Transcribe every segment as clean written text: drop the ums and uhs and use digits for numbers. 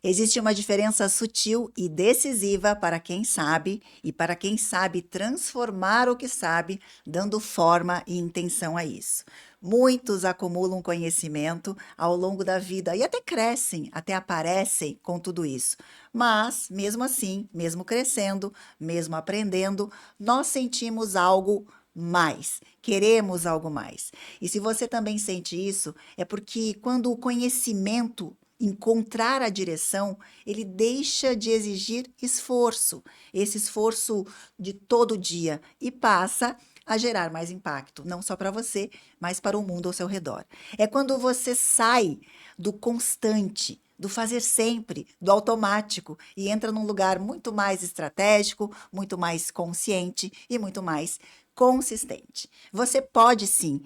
Existe uma diferença sutil e decisiva para quem sabe e para quem sabe transformar o que sabe, dando forma e intenção a isso. Muitos acumulam conhecimento ao longo da vida e até crescem, até aparecem com tudo isso. Mas, mesmo assim, mesmo crescendo, mesmo aprendendo, nós sentimos algo mais, queremos algo mais. E se você também sente isso, é porque quando o conhecimento encontrar a direção, ele deixa de exigir esforço, esse esforço de todo dia, e passa a gerar mais impacto, não só para você, mas para o mundo ao seu redor. É quando você sai do constante, do fazer sempre, do automático e entra num lugar muito mais estratégico, muito mais consciente e muito mais consistente. Você pode sim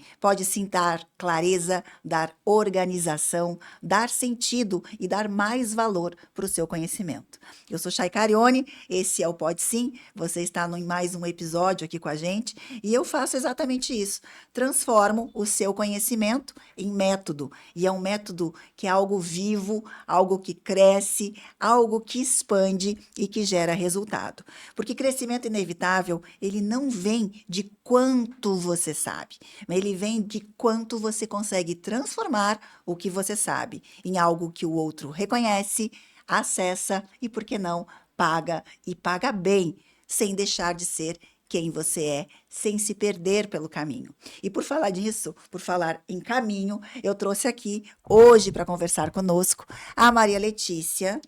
dar clareza, dar organização, dar sentido e dar mais valor para o seu conhecimento. Eu sou Chay Carione, esse é o Pode Sim, você está em mais um episódio aqui com a gente e eu faço exatamente isso. Transformo o seu conhecimento em método, e é um método que é algo vivo, algo que cresce, algo que expande e que gera resultado. Porque crescimento inevitável, ele não vem de quanto você sabe, mas ele vem de quanto você consegue transformar o que você sabe em algo que o outro reconhece, acessa e, por que não, paga e paga bem, sem deixar de ser quem você é, sem se perder pelo caminho. E por falar disso, por falar em caminho, eu trouxe aqui hoje para conversar conosco a Maria Letícia,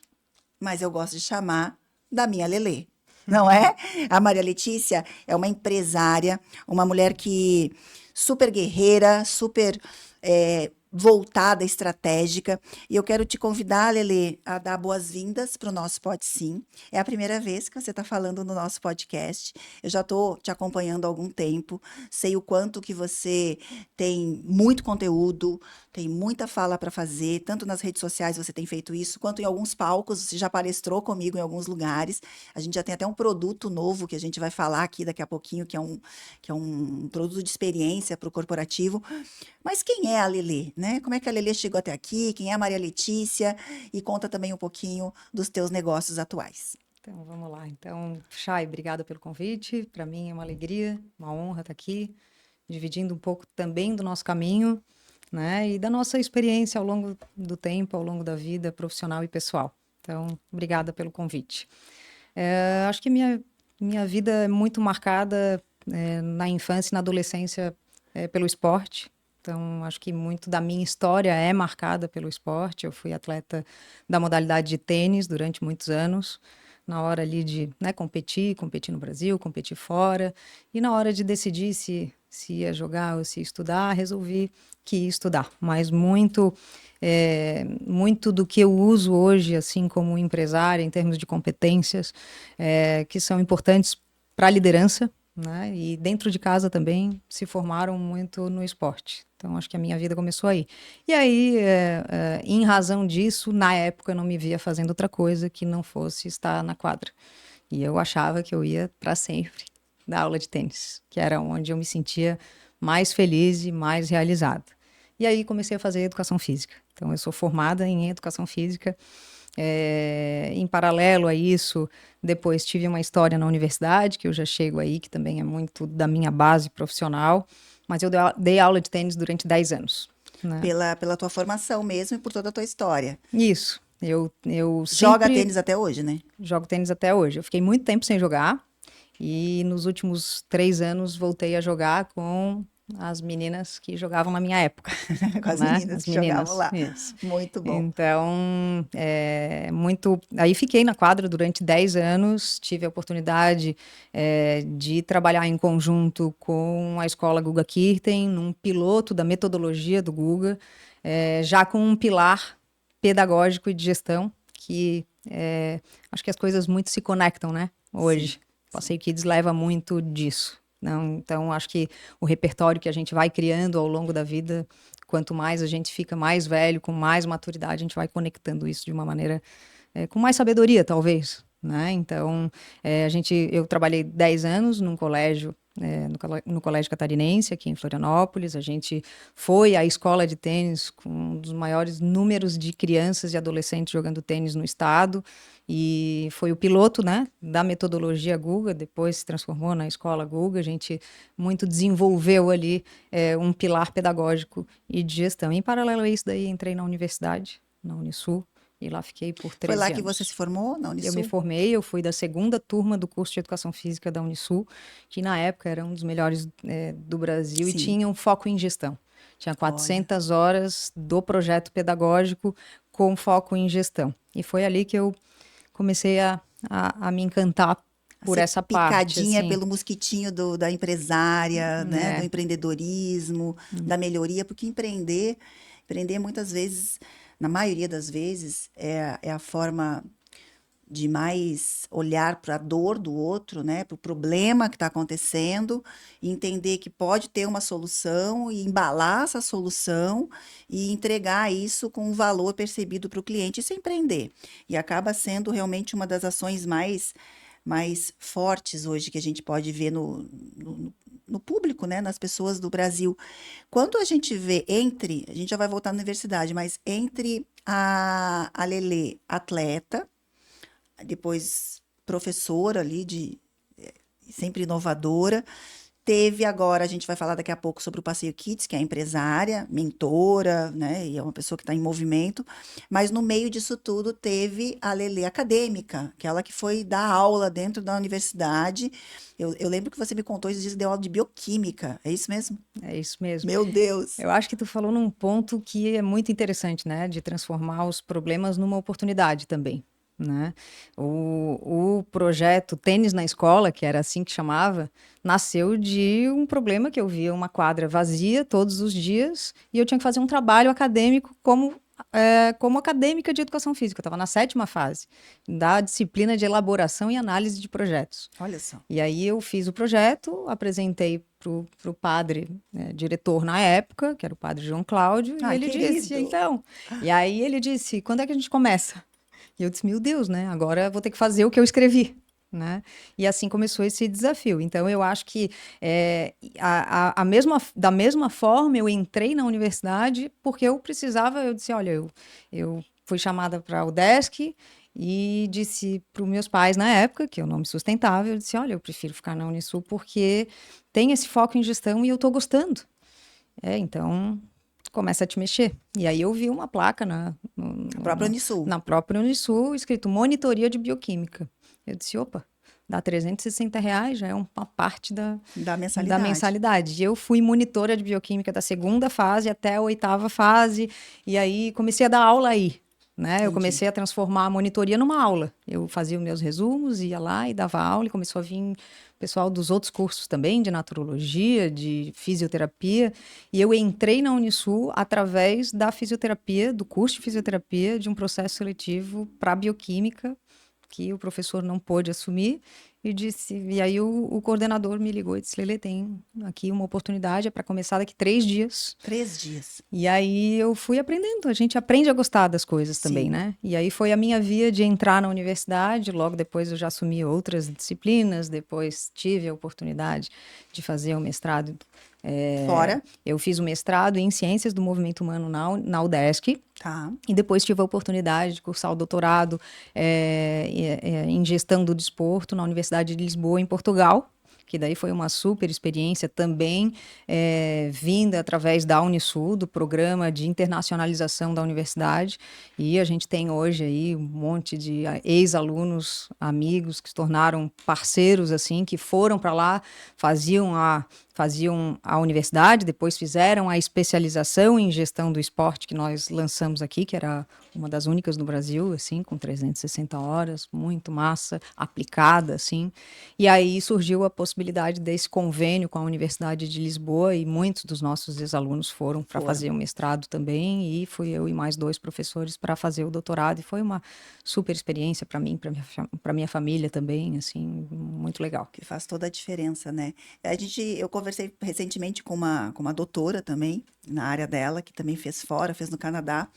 mas eu gosto de chamar da minha Lelê. Não é? A Maria Letícia é uma empresária, uma mulher que super guerreira, super voltada, estratégica. E eu quero te convidar, Lelê, a dar boas-vindas para o nosso Pode Sim. É a primeira vez que você está falando no nosso podcast. Eu já estou te acompanhando há algum tempo. Sei o quanto que você tem muito conteúdo, tem muita fala para fazer, tanto nas redes sociais você tem feito isso, quanto em alguns palcos, você já palestrou comigo em alguns lugares. A gente já tem até um produto novo que a gente vai falar aqui daqui a pouquinho, que é um produto de experiência para o corporativo. Mas quem é a Lelê, né? Como é que a Lelê chegou até aqui? Quem é a Maria Letícia? E conta também um pouquinho dos teus negócios atuais. Então, vamos lá. Então, Chay, obrigada pelo convite. Para mim é uma alegria, uma honra estar aqui, dividindo um pouco também do nosso caminho, né? E da nossa experiência ao longo do tempo, ao longo da vida profissional e pessoal. Então, obrigada pelo convite. Acho que minha vida é muito marcada na infância e na adolescência pelo esporte. Então, acho que muito da minha história é marcada pelo esporte. Eu fui atleta da modalidade de tênis durante muitos anos. Na hora ali de, né, competir no Brasil, competir fora. E na hora de decidir se ia jogar ou se ia estudar, resolvi que ia estudar. Mas muito do que eu uso hoje, assim como empresária, em termos de competências, que são importantes para a liderança, né? E dentro de casa também se formaram muito no esporte. Então, acho que a minha vida começou aí. E aí, em razão disso, na época eu não me via fazendo outra coisa que não fosse estar na quadra. E eu achava que eu ia para sempre dar aula de tênis, que era onde eu me sentia mais feliz e mais realizada. E aí comecei a fazer educação física. Então, eu sou formada em educação física. Em paralelo a isso, depois tive uma história na universidade, que eu já chego aí, que também é muito da minha base profissional, mas eu dei aula de tênis durante 10 anos. Né? Pela tua formação mesmo e por toda a tua história. Isso. Eu Joga sempre tênis até hoje, né? jogo tênis até hoje. Eu fiquei muito tempo sem jogar e nos últimos 3 anos voltei a jogar com as meninas que jogavam na minha época. Com as né? meninas As que jogavam meninas, lá. isso. Muito bom. Então, muito. Aí fiquei na quadra durante 10 anos, tive a oportunidade de trabalhar em conjunto com a escola Guga Kirten, num piloto da metodologia do Guga, já com um pilar pedagógico e de gestão, que acho que as coisas muito se conectam, né? Hoje. Sim, Passei Kids leva muito disso. Não, então, acho que o repertório que a gente vai criando ao longo da vida, quanto mais a gente fica mais velho, com mais maturidade, a gente vai conectando isso de uma maneira com mais sabedoria, talvez. Né? Então, eu trabalhei 10 anos num colégio no Colégio Catarinense, aqui em Florianópolis. A gente foi à escola de tênis com um dos maiores números de crianças e adolescentes jogando tênis no estado. E foi o piloto, né, da metodologia Guga, depois se transformou na escola Guga. A gente muito desenvolveu ali um pilar pedagógico e de gestão. Em paralelo a isso, daí entrei na universidade, na Unisul, e lá fiquei por Foi 13 lá que você anos. se formou, na Eu me Unisul? formei, eu fui da segunda turma do curso de Educação Física da Unisul, que na época era um dos melhores do Brasil e Sim, tinha um foco em gestão. Tinha olha. 400 horas do projeto pedagógico com foco em gestão. E foi ali que eu comecei a me encantar A por ser essa parte, picadinha assim. pelo mosquitinho da empresária, né, do É, empreendedorismo, da melhoria, porque empreender muitas vezes, na maioria das vezes, é a forma de mais olhar para a dor do outro, né, para o problema que está acontecendo, e entender que pode ter uma solução e embalar essa solução e entregar isso com um valor percebido para o cliente. Isso é empreender. E acaba sendo realmente uma das ações mais fortes hoje que a gente pode ver no público, né, nas pessoas do Brasil. Quando a gente vê a gente já vai voltar na universidade, mas entre a Lelê atleta, depois professora ali sempre inovadora. Teve agora, a gente vai falar daqui a pouco sobre o Passeio Kids, que é empresária, mentora, né? E é uma pessoa que está em movimento. Mas no meio disso tudo teve a Lelê acadêmica, aquela que foi dar aula dentro da universidade. Eu lembro que você me contou esses dias que deu aula de bioquímica. É isso mesmo? é isso mesmo. Meu Deus! Eu acho que tu falou num ponto que é muito interessante, né? De transformar os problemas numa oportunidade também, né? O projeto Tênis na Escola, que era assim que chamava, nasceu de um problema que eu via uma quadra vazia todos os dias e eu tinha que fazer um trabalho acadêmico como acadêmica de educação física. Eu estava na 7ª fase da disciplina de elaboração e análise de projetos. Olha só. E aí eu fiz o projeto, apresentei para o padre, né, diretor na época, que era o padre João Cláudio, e Ai, ele disse, querido! então, e aí ele disse, quando é que a gente começa? E eu disse, meu Deus, né? Agora eu vou ter que fazer o que eu escrevi, né? E assim começou esse desafio. Então eu acho que da mesma forma eu entrei na universidade porque eu precisava, eu disse, olha, eu fui chamada para o UDESC e disse para os meus pais na época, que eu não me sustentava, eu disse, olha, eu prefiro ficar na Unisul porque tem esse foco em gestão e eu estou gostando. Então começa a te mexer. E aí eu vi uma placa A própria Unisul. na própria Unisul, escrito monitoria de bioquímica. Eu disse, opa, dá R$ 360, já é uma parte Da da mensalidade. mensalidade. E eu fui monitora de bioquímica da 2ª fase até a 8ª fase, e aí comecei a dar aula aí. Né? Eu Entendi. comecei a transformar a monitoria numa aula. Eu fazia os meus resumos, ia lá e dava aula, e começou a vir pessoal dos outros cursos também, de naturologia, de fisioterapia. E eu entrei na Unisul através da fisioterapia, do curso de fisioterapia, de um processo seletivo para bioquímica, que o professor não pôde assumir. E aí o coordenador me ligou e disse, Lelê, tem aqui uma oportunidade, é para começar daqui 3 dias. 3 dias. E aí eu fui aprendendo, a gente aprende a gostar das coisas também, Sim. né? E aí foi a minha via de entrar na universidade, logo depois eu já assumi outras disciplinas, depois tive a oportunidade de fazer o mestrado. Fora. Eu fiz o mestrado em Ciências do Movimento Humano na UDESC, Tá. e depois tive a oportunidade de cursar o doutorado em Gestão do Desporto na Universidade de Lisboa, em Portugal, que daí foi uma super experiência também, vinda através da Unisul, do programa de internacionalização da universidade, e a gente tem hoje aí um monte de ex-alunos, amigos que se tornaram parceiros, assim, que foram para lá, faziam a universidade, depois fizeram a especialização em gestão do esporte que nós lançamos aqui, que era uma das únicas no Brasil, assim, com 360 horas, muito massa, aplicada, assim. E aí surgiu a possibilidade desse convênio com a Universidade de Lisboa e muitos dos nossos ex-alunos foram para fazer o mestrado também e fui eu e mais 2 professores para fazer o doutorado e foi uma super experiência para mim, para minha família também, assim, muito legal. Que faz toda a diferença, né? Eu conversei recentemente com uma doutora também, na área dela, que também fez fora, fez no Canadá,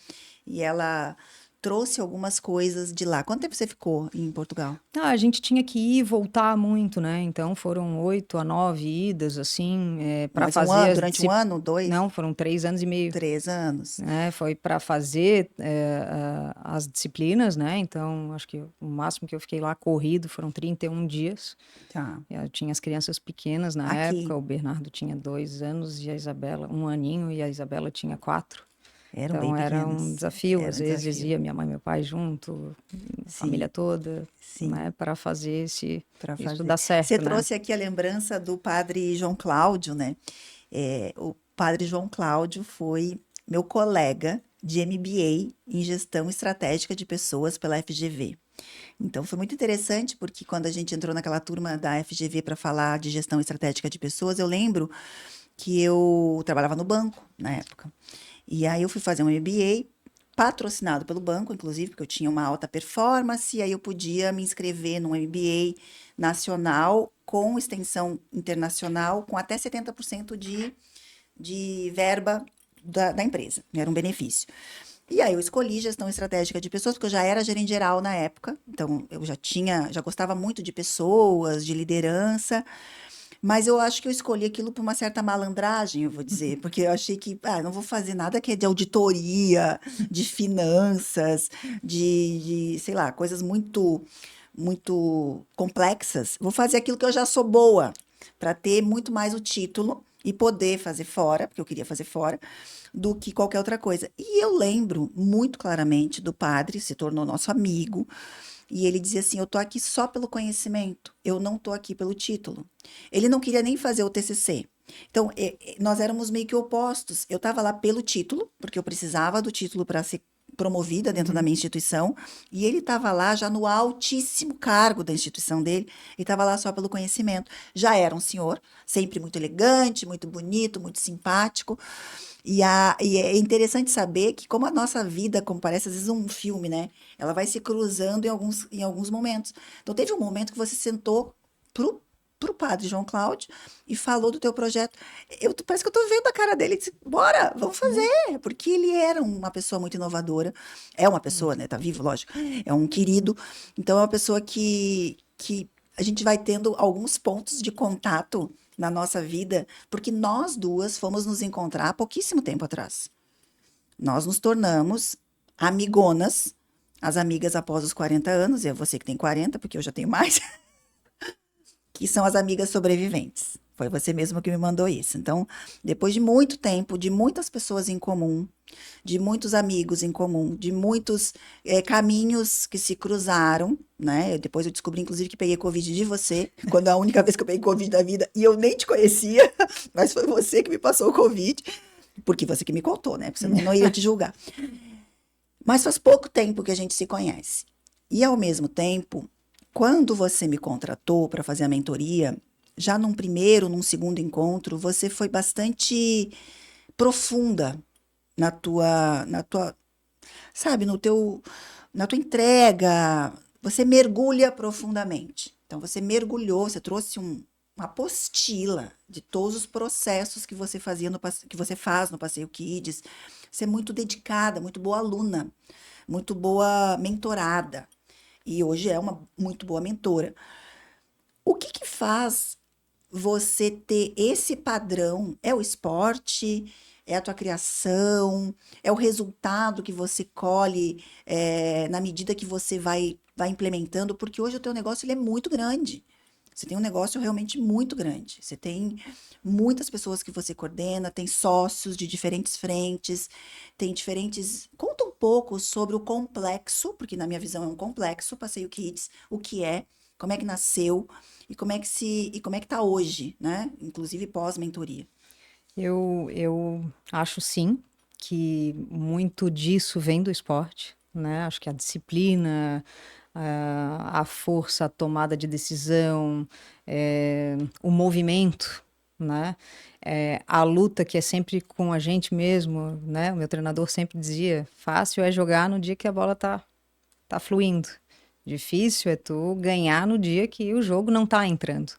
e ela trouxe algumas coisas de lá. Quanto tempo você ficou em Portugal? A gente tinha que ir e voltar muito, né? Então foram 8 a 9 idas, assim, para Mas fazer as durante um ano, dois, Não, foram 3 anos e meio, 3 anos? né? Foi para fazer as disciplinas, né? Então acho que o máximo que eu fiquei lá corrido foram 31 dias. Tá. Eu tinha as crianças pequenas na Aqui, época, o Bernardo tinha 2 anos e a Isabela, 1 aninho, e a Isabela tinha 4. eram bem Então era um pequenas. desafio, Era às um vezes desafio. ia minha mãe e meu pai junto, a família Sim, toda, sim, né, para fazer para isso fazer. dar Você certo, né? trouxe aqui a lembrança do padre João Cláudio, né? O padre João Cláudio foi meu colega de MBA em Gestão Estratégica de Pessoas pela FGV. Então foi muito interessante porque quando a gente entrou naquela turma da FGV para falar de gestão estratégica de pessoas, eu lembro que eu trabalhava no banco na época. E aí eu fui fazer um MBA patrocinado pelo banco, inclusive, porque eu tinha uma alta performance, e aí eu podia me inscrever num MBA nacional com extensão internacional, com até 70% de verba da empresa, era um benefício. E aí eu escolhi gestão estratégica de pessoas, porque eu já era gerente geral na época, então eu já gostava muito de pessoas, de liderança, mas eu acho que eu escolhi aquilo por uma certa malandragem, eu vou dizer, porque eu achei que, não vou fazer nada que é de auditoria, de finanças, sei lá, coisas muito, muito complexas. Vou fazer aquilo que eu já sou boa, para ter muito mais o título e poder fazer fora, porque eu queria fazer fora, do que qualquer outra coisa. E eu lembro muito claramente do padre, se tornou nosso amigo, e ele dizia assim: eu tô aqui só pelo conhecimento, eu não tô aqui pelo título. Ele não queria nem fazer o TCC. Então, nós éramos meio que opostos. Eu estava lá pelo título, porque eu precisava do título para ser promovida dentro da Uhum. minha instituição, e ele estava lá já no altíssimo cargo da instituição dele, e estava lá só pelo conhecimento. Já era um senhor, sempre muito elegante, muito bonito, muito simpático, e é interessante saber que, como a nossa vida, como parece às vezes um filme, né? Ela vai se cruzando em alguns momentos. Então, teve um momento que você sentou pro padre João Cláudio e falou do teu projeto. Parece que eu tô vendo a cara dele e disse, bora, vamos fazer. Porque ele era uma pessoa muito inovadora. É uma pessoa, né? Tá vivo, lógico. É um querido. Então, é uma pessoa que a gente vai tendo alguns pontos de contato na nossa vida, porque nós duas fomos nos encontrar há pouquíssimo tempo atrás. Nós nos tornamos amigonas, as amigas após os 40 anos, e é você que tem 40, porque eu já tenho mais, que são as amigas sobreviventes. Foi você mesmo que me mandou isso. Então, depois de muito tempo, de muitas pessoas em comum, de muitos amigos em comum, de muitos caminhos que se cruzaram, né? Depois eu descobri, inclusive, que peguei Covid de você, quando é a única vez que eu peguei Covid da vida, e eu nem te conhecia, mas foi você que me passou o Covid, porque você que me contou, né? Porque senão eu não iria te julgar. Mas faz pouco tempo que a gente se conhece. E, ao mesmo tempo, quando você me contratou para fazer a mentoria, já num primeiro, num segundo encontro, você foi bastante profunda na tua, sabe, na tua entrega. Você mergulha profundamente. Então, você mergulhou, você trouxe uma apostila de todos os processos que você fazia que você faz no Passeio Kids. Você é muito dedicada, muito boa aluna, muito boa mentorada. E hoje é uma muito boa mentora. O que que faz você ter esse padrão? É o esporte? É a tua criação? É o resultado que você colhe na medida que você vai implementando? Porque hoje o teu negócio ele é muito grande. Você tem um negócio realmente muito grande. Você tem muitas pessoas que você coordena, tem sócios de diferentes frentes, tem diferentes. Conta um pouco sobre o complexo, porque na minha visão é um complexo, Passeio Kids, o que é, como é que nasceu e como é que tá hoje, né? Inclusive pós-mentoria. Eu acho sim que muito disso vem do esporte, né? Acho que a disciplina, a força, a tomada de decisão, o movimento, né? A luta que é sempre com a gente mesmo, né? O meu treinador sempre dizia, fácil é jogar no dia que a bola tá fluindo. Difícil é tu ganhar no dia que o jogo não tá entrando,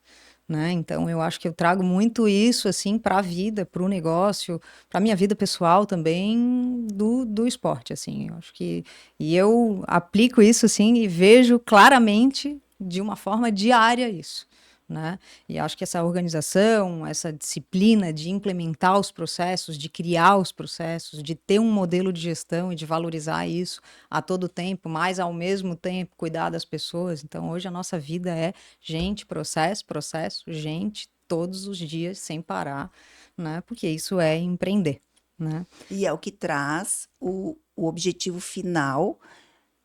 né? Então, eu acho que eu trago muito isso, assim, para a vida, para o negócio, para a minha vida pessoal também, do esporte, assim. Eu acho que... E eu aplico isso, assim, e vejo claramente, de uma forma diária, isso. Né? E acho que essa organização, essa disciplina de implementar os processos, de criar os processos, de ter um modelo de gestão e de valorizar isso a todo tempo, mas ao mesmo tempo cuidar das pessoas. Então, hoje a nossa vida é gente, processo, processo, gente, todos os dias, sem parar, né? Porque isso é empreender, né? E é o que traz o objetivo final,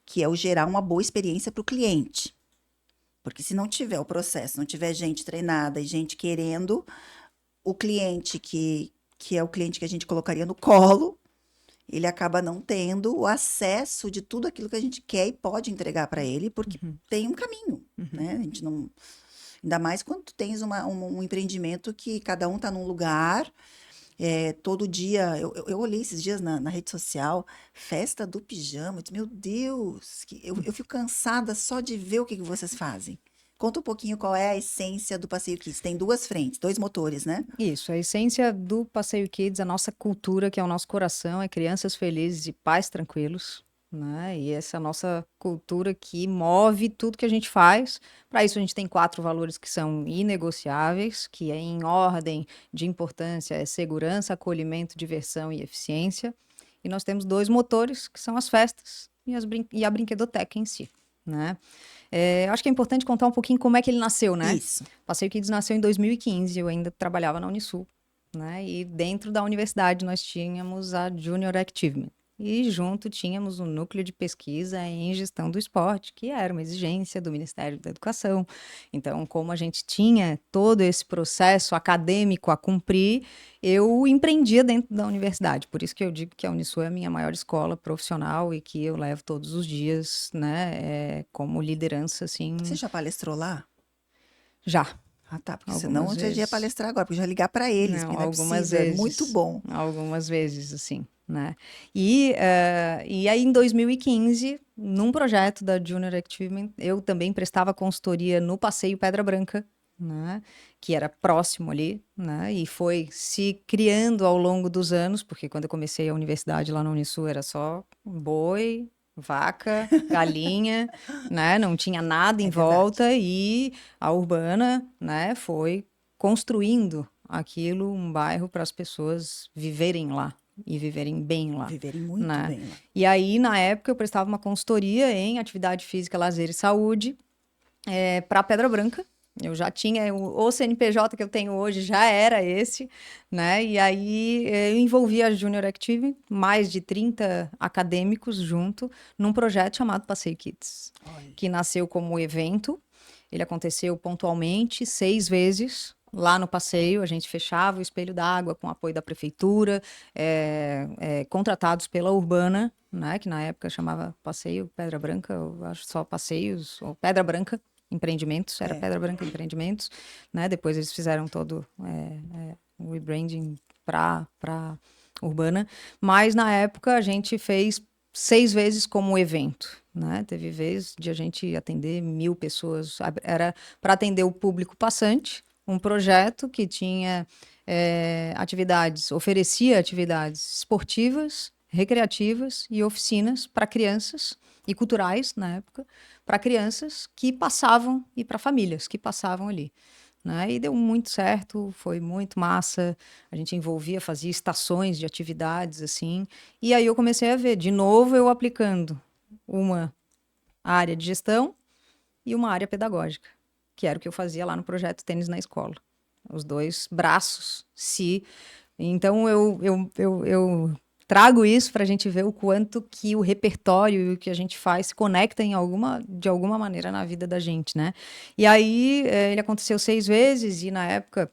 que é o gerar uma boa experiência para o cliente. Porque se não tiver o processo, não tiver gente treinada e gente querendo, o cliente que é o cliente que a gente colocaria no colo, ele acaba não tendo o acesso de tudo aquilo que a gente quer e pode entregar para ele, porque tem um caminho, né? A gente não. Ainda mais quando tu tens um empreendimento que cada um está num lugar, todo dia. Eu olhei esses dias na rede social, festa do pijama. Eu disse, meu Deus, eu fico cansada só de ver o que vocês fazem. Conta um pouquinho qual é a essência do Passeio Kids. Tem duas frentes, dois motores, né? Isso, a essência do Passeio Kids, a nossa cultura, que é o nosso coração, é crianças felizes e pais tranquilos, né? E essa é a nossa cultura que move tudo que a gente faz. Para isso, a gente tem 4 valores que são inegociáveis, que é em ordem de importância, é segurança, acolhimento, diversão e eficiência. E nós temos 2 motores, que são as festas e a brinquedoteca em si, né? Acho que é importante contar um pouquinho como é que ele nasceu, né? Isso. Passeio Kids nasceu em 2015, eu ainda trabalhava na Unisul, né? E dentro da universidade nós tínhamos a Junior Activement. E junto tínhamos um núcleo de pesquisa em gestão do esporte, que era uma exigência do Ministério da Educação. Então, como a gente tinha todo esse processo acadêmico a cumprir, eu empreendia dentro da universidade. Por isso que eu digo que a Unisul é a minha maior escola profissional e que eu levo todos os dias, né, como liderança, assim, Você já palestrou lá? já. Ah, tá. Porque senão Algumas você já ia vezes. palestrar agora, porque já ligar para eles, Não, porque não é algumas possível. É muito vezes. bom. Algumas vezes, assim, né? E aí, em 2015, num projeto da Junior Achievement, eu também prestava consultoria no Passeio Pedra Branca, né? Que era próximo ali, né? E foi se criando ao longo dos anos, porque quando eu comecei a universidade lá na Unisul era só boi, vaca, galinha, né? Não tinha nada em É verdade. volta e a Urbana, né, foi construindo aquilo, um bairro para as pessoas viverem lá e viverem bem lá, Viverem muito né? bem lá. E aí, na época, eu prestava uma consultoria em atividade física, lazer e saúde para Pedra Branca. Eu já tinha o CNPJ que eu tenho hoje já era esse, né? E aí eu envolvi a Junior Active, mais de 30 acadêmicos junto, num projeto chamado Passeio Kids, Olha. que nasceu como evento. Ele aconteceu pontualmente 6 vezes. Lá no passeio, a gente fechava o espelho d'água com apoio da prefeitura, contratados pela Urbana, né, que na época chamava Passeio Pedra Branca, eu acho só Passeios, ou Pedra Branca Empreendimentos, era É. Pedra Branca Empreendimentos, né, depois eles fizeram todo o rebranding para Urbana, mas na época a gente fez 6 vezes como evento, né? Teve vez de a gente atender 1.000 pessoas, era para atender o público passante, um projeto que tinha atividades, oferecia atividades esportivas, recreativas e oficinas para crianças e culturais na época, para crianças que passavam e para famílias que passavam ali. Né? E deu muito certo, foi muito massa. A gente envolvia, fazia estações de atividades assim. E aí eu comecei a ver, de novo, eu aplicando uma área de gestão e uma área pedagógica, que era o que eu fazia lá no projeto Tênis na Escola. Os 2 braços se. Então eu trago isso para a gente ver o quanto que o repertório e o que a gente faz se conecta de alguma maneira na vida da gente, né? E aí ele aconteceu 6 vezes e na época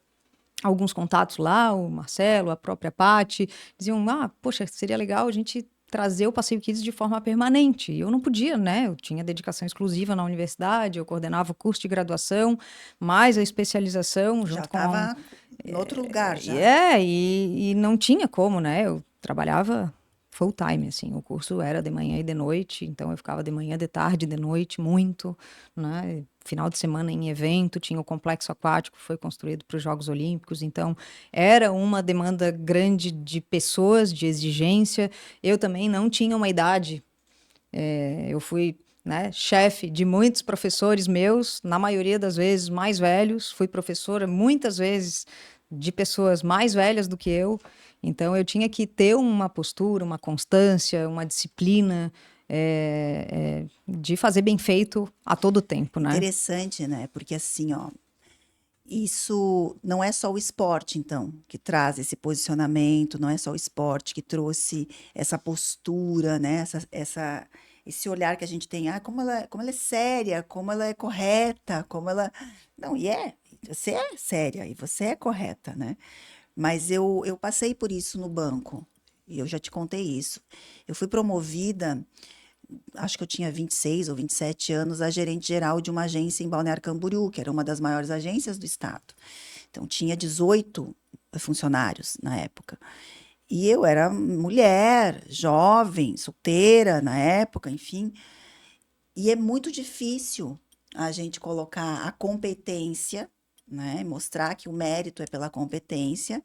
alguns contatos lá, o Marcelo, a própria Paty, diziam, poxa, seria legal a gente trazer o Passeio Kids de forma permanente. E eu não podia, né? Eu tinha dedicação exclusiva na universidade, eu coordenava o curso de graduação, mais a especialização, Já junto com... estava em outro lugar já. E não tinha como, né? Eu trabalhava full time, assim, o curso era de manhã e de noite, então eu ficava de manhã, de tarde, de noite, muito, né? final de semana em evento, tinha o complexo aquático, foi construído para os Jogos Olímpicos, então era uma demanda grande de pessoas, de exigência. Eu também não tinha uma idade, eu fui, né, chefe de muitos professores meus, na maioria das vezes mais velhos, fui professora muitas vezes de pessoas mais velhas do que eu, então eu tinha que ter uma postura, uma constância, uma disciplina, de fazer bem feito a todo tempo, né? Interessante, né? Porque assim, ó, isso não é só o esporte, então, que traz esse posicionamento, não é só o esporte que trouxe essa postura, né? Esse olhar que a gente tem, como ela é séria, como ela é correta, como ela. Não, você é séria e você é correta, né? Mas eu passei por isso no banco, e eu já te contei isso. Eu fui promovida, acho que eu tinha 26 ou 27 anos, a gerente geral de uma agência em Balneário Camboriú, que era uma das maiores agências do estado. Então, tinha 18 funcionários na época. E eu era mulher, jovem, solteira na época, enfim. E é muito difícil a gente colocar a competência, né? Mostrar que o mérito é pela competência.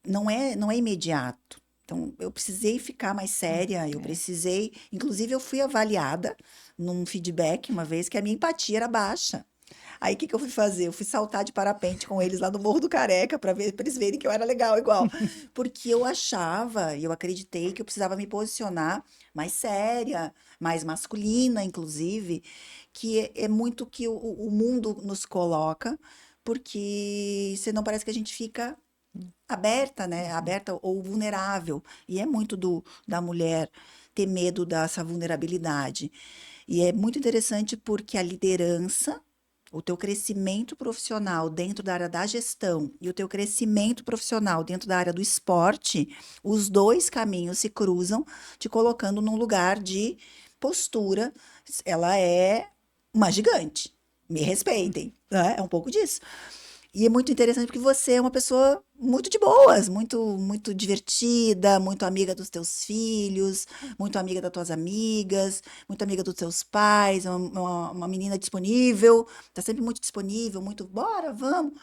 Não é imediato. Então, eu precisei ficar mais séria, eu precisei. Inclusive, eu fui avaliada num feedback uma vez que a minha empatia era baixa. Aí, o que que eu fui fazer? Eu fui saltar de parapente com eles lá no Morro do Careca para ver, para eles verem que eu era legal igual. Porque eu achava, e eu acreditei que eu precisava me posicionar mais séria, mais masculina, inclusive, que é muito que o mundo nos coloca, porque senão parece que a gente fica aberta, né? Aberta ou vulnerável. E é muito da mulher ter medo dessa vulnerabilidade. E é muito interessante porque a liderança, o teu crescimento profissional dentro da área da gestão e o teu crescimento profissional dentro da área do esporte, os dois caminhos se cruzam, te colocando num lugar de postura. Ela é uma gigante. Me respeitem, né? É um pouco disso. E é muito interessante porque você é uma pessoa muito de boas, muito divertida, muito amiga dos teus filhos, muito amiga das tuas amigas, muito amiga dos teus pais, uma menina disponível, tá sempre muito disponível, muito, bora, vamos.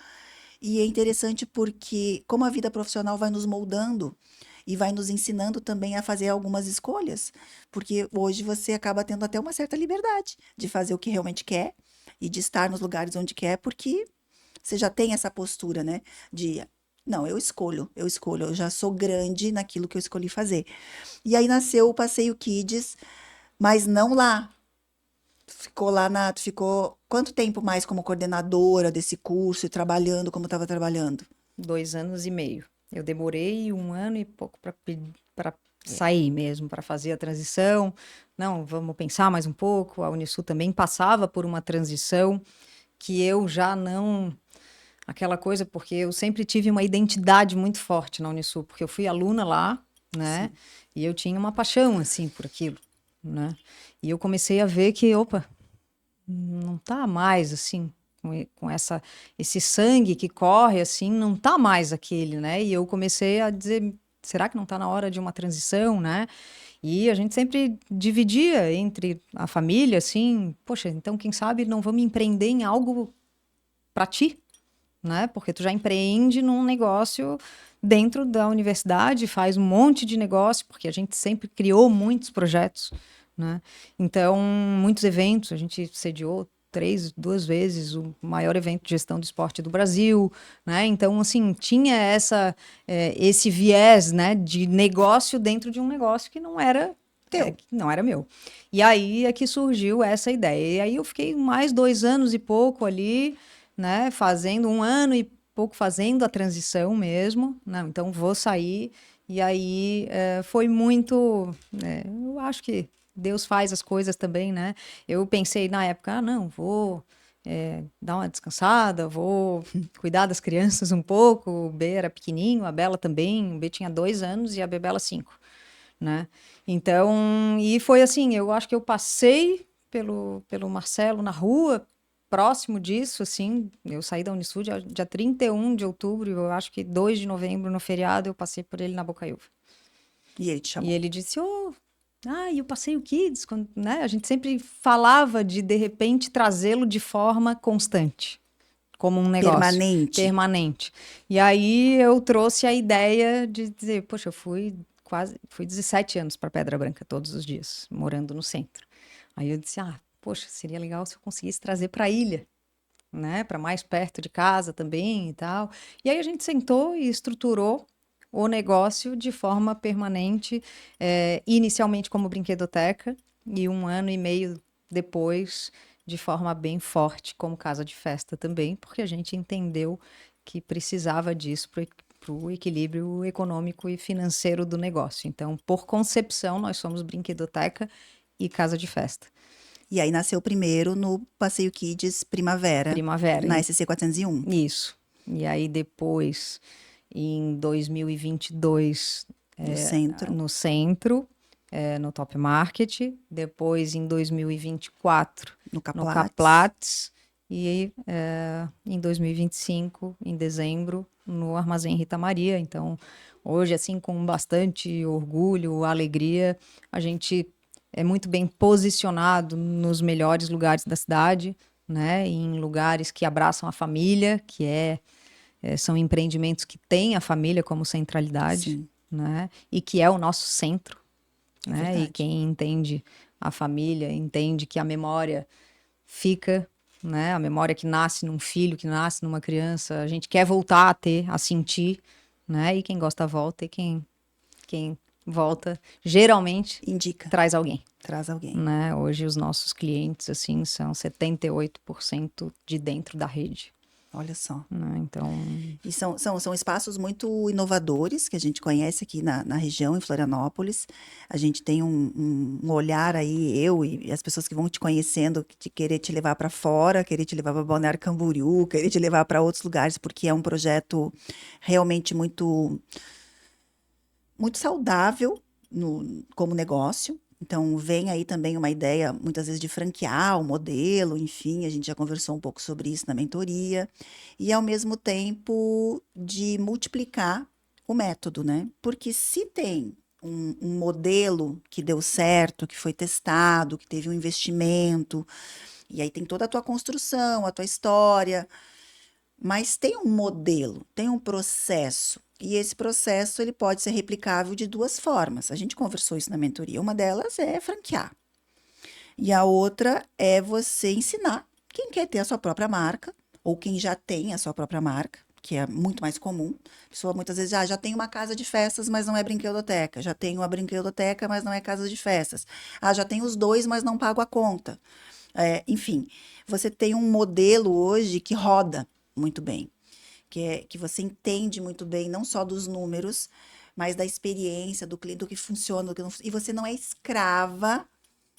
E é interessante porque como a vida profissional vai nos moldando e vai nos ensinando também a fazer algumas escolhas, porque hoje você acaba tendo até uma certa liberdade de fazer o que realmente quer e de estar nos lugares onde quer, porque você já tem essa postura, né? De, não, eu já sou grande naquilo que eu escolhi fazer. E aí nasceu o Passeio Kids, mas não lá. Tu ficou quanto tempo mais como coordenadora desse curso e trabalhando como estava trabalhando? 2 anos e meio. Eu demorei 1 ano e pouco para É. sair mesmo, para fazer a transição. Não, vamos pensar mais um pouco. A Unisul também passava por uma transição que eu já não. Aquela coisa, porque eu sempre tive uma identidade muito forte na Unisul, porque eu fui aluna lá, né? Sim. E eu tinha uma paixão, assim, por aquilo, né? E eu comecei a ver que, opa, não tá mais assim com esse sangue que corre assim, não tá mais aquele, né? E eu comecei a dizer, será que não tá na hora de uma transição, né? E a gente sempre dividia entre a família assim, poxa, então quem sabe não vamos empreender em algo para ti, né? Porque tu já empreende num negócio dentro da universidade, faz um monte de negócio, porque a gente sempre criou muitos projetos, né? Então, muitos eventos, a gente sediou 2 vezes o maior evento de gestão do esporte do Brasil, né? Então, assim, tinha esse viés, né, de negócio dentro de um negócio que não era Teu. que não era meu. E aí é que surgiu essa ideia. E aí eu fiquei mais 2 anos e pouco ali, né, fazendo 1 ano e pouco fazendo a transição mesmo, não, então vou sair, e aí foi muito, eu acho que Deus faz as coisas também, né, eu pensei na época, não, vou dar uma descansada, vou cuidar das crianças um pouco, o B era pequenininho, a Bela também, o B tinha 2 anos e a Bebela 5, né, então, e foi assim, eu acho que eu passei pelo Marcelo na rua, próximo disso, assim, eu saí da Unisul dia 31 de outubro, eu acho que 2 de novembro, no feriado, eu passei por ele na Bocaiúva. E ele te E chamou. ele disse, ô, E o Passeio Kids, né? A gente sempre falava de repente, trazê-lo de forma constante, como um negócio Permanente. permanente. E aí eu trouxe a ideia de dizer, poxa, eu fui 17 anos para Pedra Branca todos os dias, morando no centro. Aí eu disse, poxa, seria legal se eu conseguisse trazer para a ilha, né, para mais perto de casa também e tal. E aí a gente sentou e estruturou o negócio de forma permanente, inicialmente como brinquedoteca e 1 ano e meio depois de forma bem forte como casa de festa também, porque a gente entendeu que precisava disso para o equilíbrio econômico e financeiro do negócio. Então, por concepção, nós somos brinquedoteca e casa de festa. E aí nasceu primeiro no Passeio Kids Primavera, Primavera. na SC 401. Isso. E aí depois, em 2022, No centro. no centro, no Top Market. Depois, em 2024, No no Caplates. Caplates. E em 2025, em dezembro, no Armazém Rita Maria. Então, hoje, assim, com bastante orgulho, alegria, a gente é muito bem posicionado nos melhores lugares da cidade, né? Em lugares que abraçam a família, são empreendimentos que têm a família como centralidade, Sim, né? E que é o nosso centro, é né? E verdade. quem entende a família entende que a memória fica, né? A memória que nasce num filho, que nasce numa criança, a gente quer voltar a ter, a sentir, né? E quem gosta volta e quem volta geralmente Indica, traz alguém, traz alguém. né? Hoje os nossos clientes assim são 78% de dentro da rede, Olha só. né? Então, E são espaços muito inovadores que a gente conhece aqui na região, em Florianópolis. A gente tem um olhar aí, eu e as pessoas que vão te conhecendo, de querer te levar para fora, querer te levar para Balneário Camboriú, querer te levar para outros lugares, porque é um projeto realmente muito, muito saudável como negócio. Então, vem aí também uma ideia, muitas vezes, de franquear o modelo, enfim, a gente já conversou um pouco sobre isso na mentoria, e ao mesmo tempo de multiplicar o método, né? Porque se tem um modelo que deu certo, que foi testado, que teve um investimento, e aí tem toda a tua construção, a tua história, mas tem um modelo, tem um processo, e esse processo ele pode ser replicável de duas formas. A gente conversou isso na mentoria. Uma delas é franquear, e a outra é você ensinar quem quer ter a sua própria marca, ou quem já tem a sua própria marca, que é muito mais comum. A pessoa muitas vezes já tem uma casa de festas, mas não é brinquedoteca. Já tem uma brinquedoteca, mas não é casa de festas. Já tem os dois, mas não pago a conta. Enfim, você tem um modelo hoje que roda muito bem, que você entende muito bem, não só dos números, mas da experiência, do cliente, do que funciona, do que não, e você não é escrava,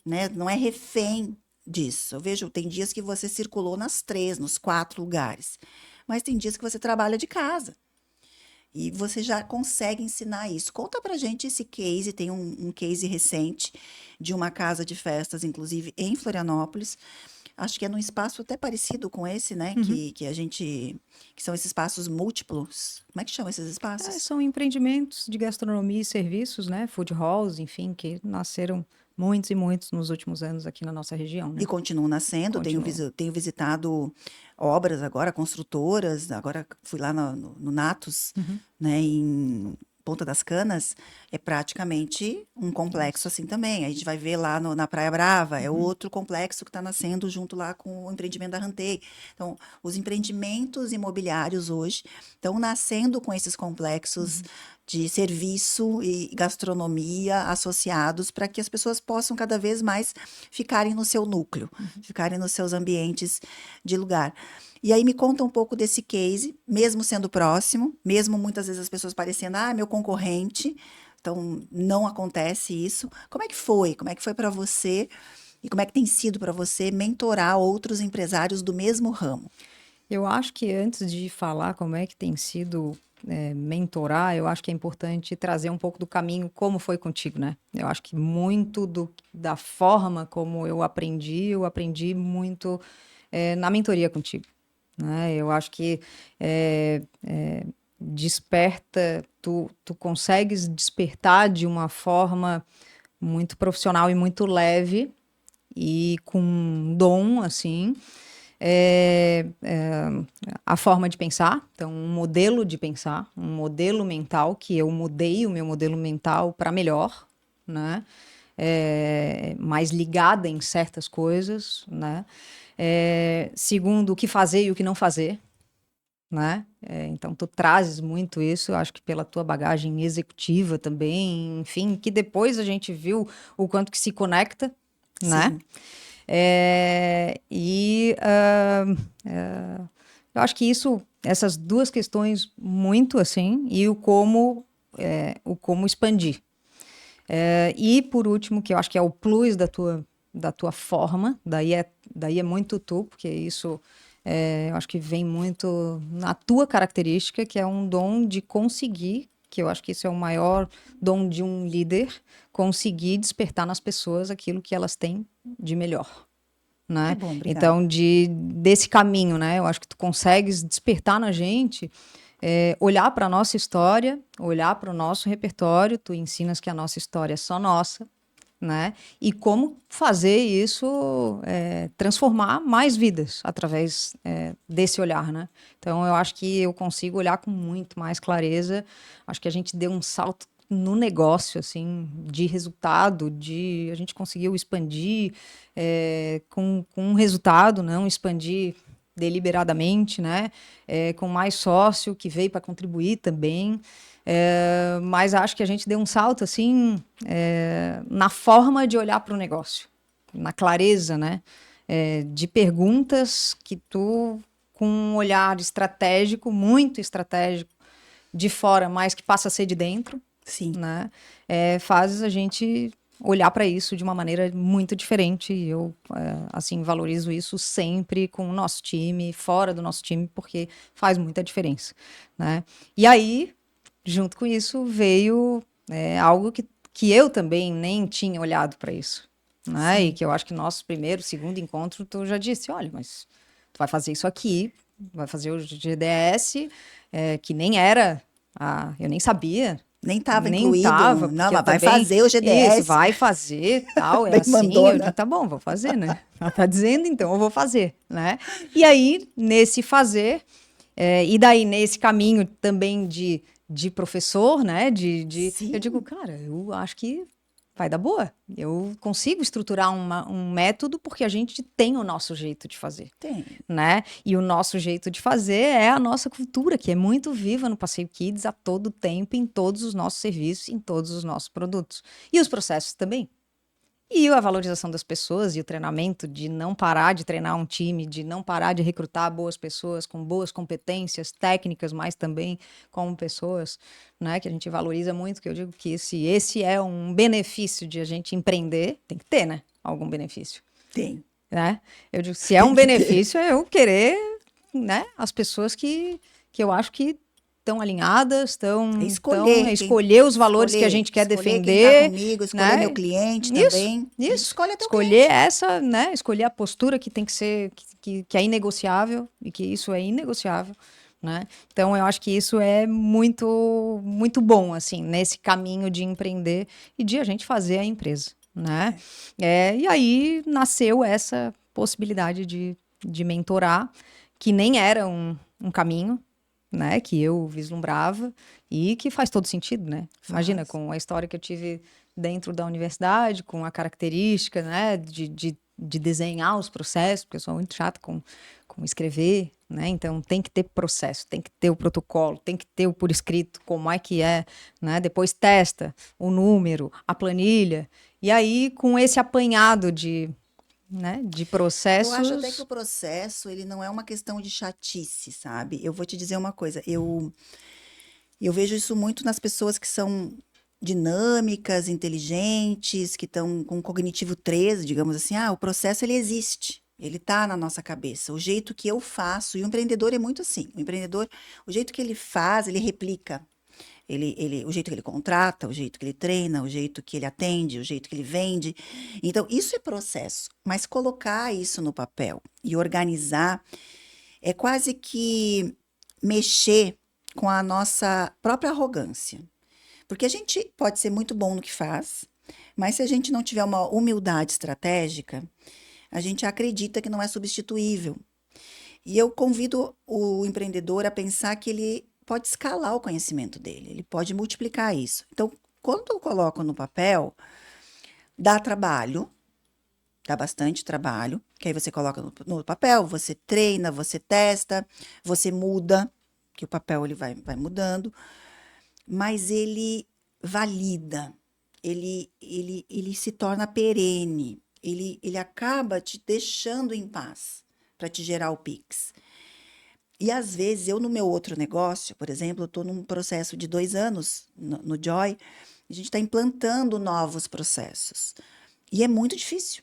né? Não é refém disso. Eu vejo, tem dias que você circulou nos 4 lugares, mas tem dias que você trabalha de casa. E você já consegue ensinar isso. Conta pra gente esse case, tem um case recente de uma casa de festas, inclusive em Florianópolis. Acho que é num espaço até parecido com esse, né? Que a gente. Que são esses espaços múltiplos. Como é que chama esses espaços? são empreendimentos de gastronomia e serviços, né? Food halls, enfim, que nasceram muitos e muitos nos últimos anos aqui na nossa região, E né? continuam nascendo. Continuam. Tenho visitado obras agora, construtoras. Agora fui lá no Natus, né? Em Ponta das Canas. É praticamente um complexo Isso. assim também. A gente vai ver lá na Praia Brava. É outro complexo que está nascendo junto lá com o empreendimento da Rantei. Então, os empreendimentos imobiliários hoje estão nascendo com esses complexos de serviço e gastronomia associados para que as pessoas possam cada vez mais ficarem no seu núcleo, ficarem nos seus ambientes de lugar. E aí me conta um pouco desse case, mesmo sendo próximo, mesmo muitas vezes as pessoas parecendo, meu concorrente, então não acontece isso. Como é que foi? Como é que foi para você? E como é que tem sido para você mentorar outros empresários do mesmo ramo? Eu acho que antes de falar como é que tem sido mentorar, eu acho que é importante trazer um pouco do caminho, como foi contigo, né? Eu acho que muito da forma como eu aprendi muito na mentoria contigo, né? Eu acho que desperta, tu consegues despertar de uma forma muito profissional e muito leve e com dom, assim. É, é, a forma de pensar, então um modelo de pensar, um modelo mental, que eu mudei o meu modelo mental para melhor, né? Mais ligada em certas coisas, né? Segundo, o que fazer e o que não fazer, né? Então tu trazes muito isso, eu acho que pela tua bagagem executiva também, enfim, que depois a gente viu o quanto que se conecta, né? Sim. Eu acho que essas duas questões muito assim, e o como expandir. E por último, que eu acho que é o plus da tua forma, daí é muito tu, porque isso eu acho que vem muito na tua característica, que é um dom de conseguir, que eu acho que isso é o maior dom de um líder, conseguir despertar nas pessoas aquilo que elas têm de melhor, Que né? bom, obrigada. Então, desse caminho, né? Eu acho que tu consegues despertar na gente, olhar para a nossa história, olhar para o nosso repertório, tu ensinas que a nossa história é só nossa, né? E como fazer isso transformar mais vidas através desse olhar, né? Então, eu acho que eu consigo olhar com muito mais clareza. Acho que a gente deu um salto no negócio, assim, de resultado, a gente conseguiu expandir com um resultado, não expandir deliberadamente, né? Com mais sócio que veio para contribuir também. Mas acho que a gente deu um salto assim na forma de olhar para o negócio, na clareza, né? De perguntas que tu, com um olhar estratégico, muito estratégico, de fora, mas que passa a ser de dentro, Sim. né? Fazes a gente olhar para isso de uma maneira muito diferente. E eu, assim, valorizo isso sempre com o nosso time, fora do nosso time, porque faz muita diferença, né? E aí, junto com isso, veio algo que eu também nem tinha olhado para isso, né? E Sim. que eu acho que nosso primeiro, segundo encontro, tu já disse, olha, mas tu vai fazer isso aqui, vai fazer o GDS, que nem era, eu nem sabia, Nem estava nem incluído tava, no. Não, porque eu mas vai também, fazer o isso, GDS. vai fazer, tal, é Bem assim, eu digo, mandona. tá bom, vou fazer, né? Ela tá dizendo, então eu vou fazer, né? E aí, nesse fazer, e daí nesse caminho também de professor, né? Eu digo, Sim, cara, eu acho que vai dar boa. Eu consigo estruturar um método porque a gente tem o nosso jeito de fazer, tem. né? E o nosso jeito de fazer é a nossa cultura, que é muito viva no Passeio Kids a todo tempo, em todos os nossos serviços, em todos os nossos produtos. E os processos também. E a valorização das pessoas e o treinamento de não parar de treinar um time, de não parar de recrutar boas pessoas com boas competências técnicas, mas também como pessoas, né? Que a gente valoriza muito, que eu digo que esse é um benefício de a gente empreender, tem que ter, né? Algum benefício, Tem. né? Eu digo, se é Tem um que ter. benefício, é eu querer, né? As pessoas que eu acho que estão alinhadas, É estão escolher quem. escolher os valores que a Escolher. gente quer Escolher quem está defender, comigo, escolher meu né? cliente Isso, também. A gente isso. escolhe até o Escolher cliente. essa, né? Escolher a postura que tem que ser, que é inegociável e que isso é inegociável, né? Então eu acho que isso é muito, muito bom, assim, nesse caminho de empreender e de a gente fazer a empresa, né? É. E aí nasceu essa possibilidade de mentorar, que nem era um caminho, né, que eu vislumbrava e que faz todo sentido, né? Imagina, Faz. com a história que eu tive dentro da universidade, com a característica, né, de desenhar os processos, porque eu sou muito chata com escrever, né? Então tem que ter processo, tem que ter o protocolo, tem que ter o por escrito, como é, né? Depois testa o número, a planilha, e aí com esse apanhado de Eu acho até que o processos. processo, ele não é uma questão de chatice, sabe? Eu vou te dizer uma coisa, eu vejo isso muito nas pessoas que são dinâmicas, inteligentes, que estão com cognitivo 13, digamos assim. Ah, o processo ele existe. Ele está na nossa cabeça. O jeito que eu faço, e o empreendedor é muito assim. O empreendedor, o jeito que ele faz, ele replica. O jeito que ele contrata, o jeito que ele treina, o jeito que ele atende, o jeito que ele vende. Então, isso é processo. Mas colocar isso no papel e organizar é quase que mexer com a nossa própria arrogância. Porque a gente pode ser muito bom no que faz, Mas se a gente não tiver uma humildade estratégica, a gente acredita que não é substituível. E eu convido o empreendedor a pensar que ele pode escalar o conhecimento dele, ele pode multiplicar isso. Então, quando eu coloco no papel, dá trabalho, dá bastante trabalho, que aí você coloca no papel, você treina, você testa, você muda, que o papel ele vai mudando, mas ele valida, ele se torna perene, ele acaba te deixando em paz para te gerar o Pix. E às vezes, eu no meu outro negócio, por exemplo, eu estou num processo de 2 anos no Joy, a gente está implantando novos processos. E é muito difícil.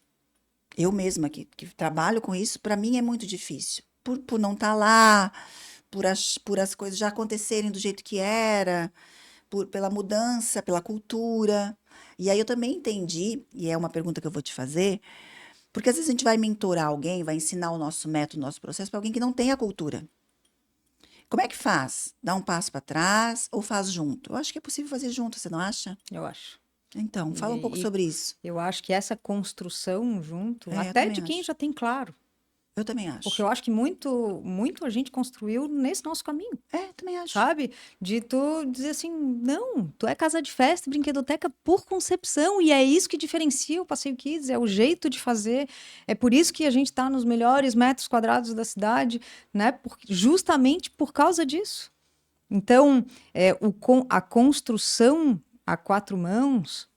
Eu mesma que trabalho com isso, para mim é muito difícil. Por não estar lá, por as coisas já acontecerem do jeito que era, pela mudança, pela cultura. E aí eu também entendi, e é uma pergunta que eu vou te fazer, porque às vezes a gente vai mentorar alguém, vai ensinar o nosso método, o nosso processo para alguém que não tem a cultura. Como é que faz? Dá um passo para trás ou faz junto? Eu acho que é possível fazer junto, você não acha? Eu acho. Então, fala um pouco E sobre isso. eu acho que essa construção junto, Eu até também de quem acho. já tem claro, Eu também porque acho. eu acho que muito a gente construiu nesse nosso caminho. Também acho. Sabe? De tu dizer assim, não, tu é casa de festa, e brinquedoteca por concepção, e é isso que diferencia o Passeio Kids, é o jeito de fazer, é por isso que a gente está nos melhores metros quadrados da cidade, né? Justamente por causa disso. Então, a construção a quatro mãos,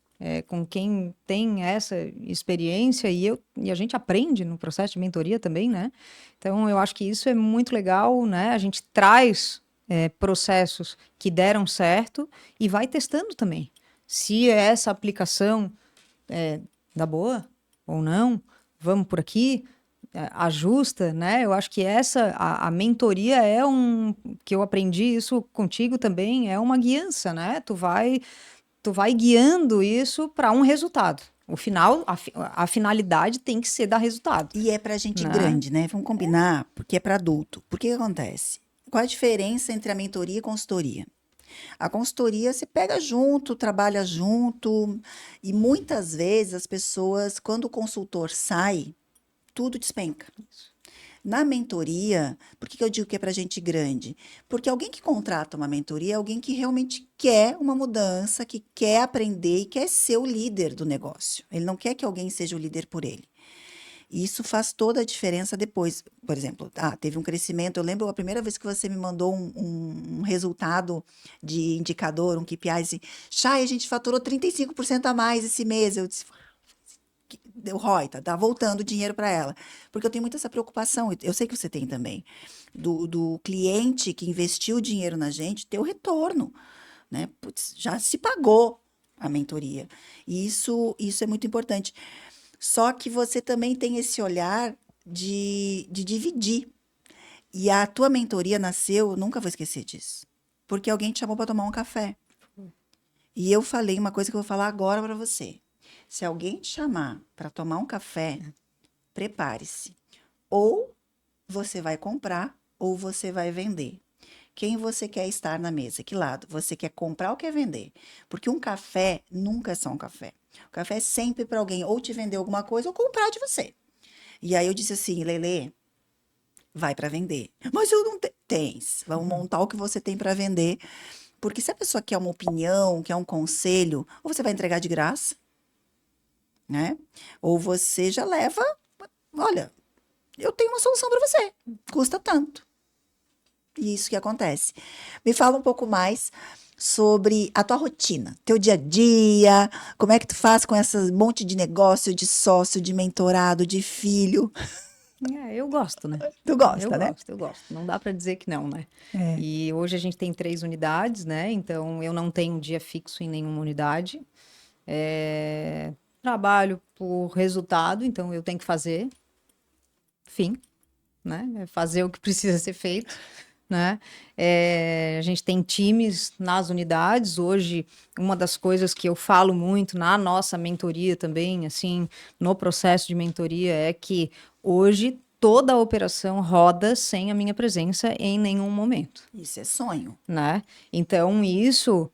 com quem tem essa experiência, e a gente aprende no processo de mentoria também, né? Então, eu acho que isso é muito legal, né? A gente traz processos que deram certo e vai testando também. Se essa aplicação dá boa ou não, vamos por aqui, ajusta, né? Eu acho que a mentoria que eu aprendi isso contigo também, é uma guiança, né? Tu vai guiando isso para um resultado. O final, a finalidade tem que ser dar resultado, E é pra gente né? grande, né? Vamos combinar, porque é para adulto. Por que que acontece? Qual a diferença entre a mentoria e a consultoria? A consultoria você pega junto, trabalha junto, e muitas vezes as pessoas, quando o consultor sai, tudo despenca. Na mentoria, por que que eu digo que é para gente grande? Porque alguém que contrata uma mentoria é alguém que realmente quer uma mudança, que quer aprender e quer ser o líder do negócio. Ele não quer que alguém seja o líder por ele. E isso faz toda a diferença depois. Por exemplo, teve um crescimento. Eu lembro a primeira vez que você me mandou um resultado de indicador, um KPI, assim, Chay, a gente faturou 35% a mais esse mês. Eu disse, deu ROI, tá voltando dinheiro para ela. Porque eu tenho muito essa preocupação, eu sei que você tem também, do cliente que investiu dinheiro na gente ter o retorno, né? Putz, já se pagou a mentoria. E isso é muito importante. Só que você também tem esse olhar de dividir. E a tua mentoria nasceu, eu nunca vou esquecer disso, porque alguém te chamou para tomar um café. E eu falei uma coisa que eu vou falar agora para você. Se alguém te chamar para tomar um café, prepare-se. Ou você vai comprar, ou você vai vender. Quem você quer estar na mesa? Que lado? Você quer comprar ou quer vender? Porque um café nunca é só um café. O café é sempre para alguém ou te vender alguma coisa ou comprar de você. E aí eu disse assim, Lele, vai para vender. Mas eu não tenho. Tens. Vamos montar o que você tem para vender. Porque se a pessoa quer uma opinião, quer um conselho, ou você vai entregar de graça, né? Ou você já leva, olha, eu tenho uma solução para você. Custa tanto. E isso que acontece. Me fala um pouco mais sobre a tua rotina, teu dia a dia, como é que tu faz com esse monte de negócio, de sócio, de mentorado, de filho. Eu gosto, né? Tu Eu gosta, né? gosto, eu gosto. Não dá para dizer que não, né? É. E hoje a gente tem 3 unidades, né? Então eu não tenho um dia fixo em nenhuma unidade. Trabalho por resultado, então eu tenho que fazer, fim, né? Fazer o que precisa ser feito, né? A gente tem times nas unidades. Hoje, uma das coisas que eu falo muito na nossa mentoria também, assim, no processo de mentoria, é que hoje toda a operação roda sem a minha presença em nenhum momento, Isso é sonho. né? Então, isso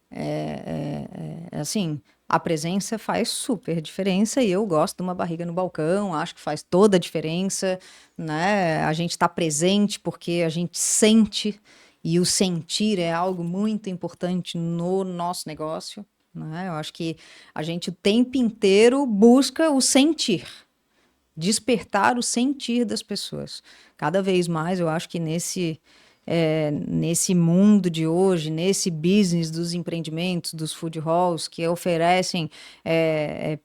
assim, a presença faz super diferença e eu gosto de uma barriga no balcão, acho que faz toda a diferença, né? A gente está presente porque a gente sente e o sentir é algo muito importante no nosso negócio, né? Eu acho que a gente o tempo inteiro busca o sentir, despertar o sentir das pessoas. Cada vez mais eu acho que nesse mundo de hoje, nesse business dos empreendimentos, dos food halls, que oferecem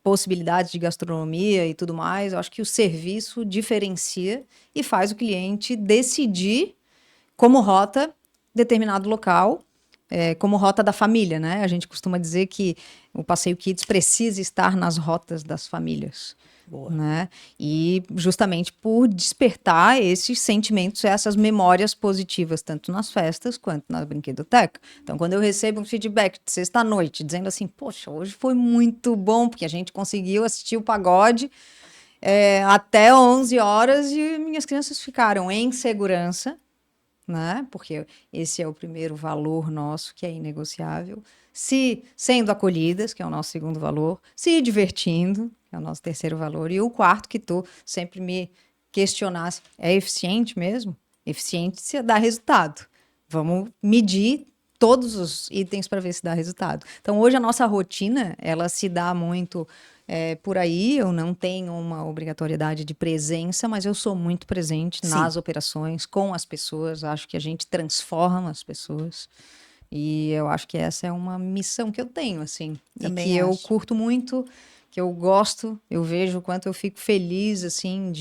possibilidades de gastronomia e tudo mais, eu acho que o serviço diferencia e faz o cliente decidir como rota determinado local, como rota da família, né? A gente costuma dizer que o Passeio Kids precisa estar nas rotas das famílias. Boa. Né? E justamente por despertar esses sentimentos, essas memórias positivas, tanto nas festas quanto na brinquedoteca. Então, quando eu recebo um feedback de sexta-noite, dizendo assim, poxa, hoje foi muito bom, porque a gente conseguiu assistir o pagode até 11 horas e minhas crianças ficaram em segurança, né? Porque esse é o primeiro valor nosso, que é inegociável. Se sendo acolhidas, que é o nosso segundo valor, se divertindo, que é o nosso terceiro valor, e o quarto que tu sempre me questionasse, é eficiente mesmo? Eficiente se dá resultado. Vamos medir todos os itens para ver se dá resultado. Então, hoje a nossa rotina, ela se dá muito por aí. Eu não tenho uma obrigatoriedade de presença, mas eu sou muito presente Sim. nas operações, com as pessoas. Acho que a gente transforma as pessoas. E eu acho que essa é uma missão que eu tenho, assim. Também e que eu acho. curto muito, que eu gosto, eu vejo o quanto eu fico feliz, assim,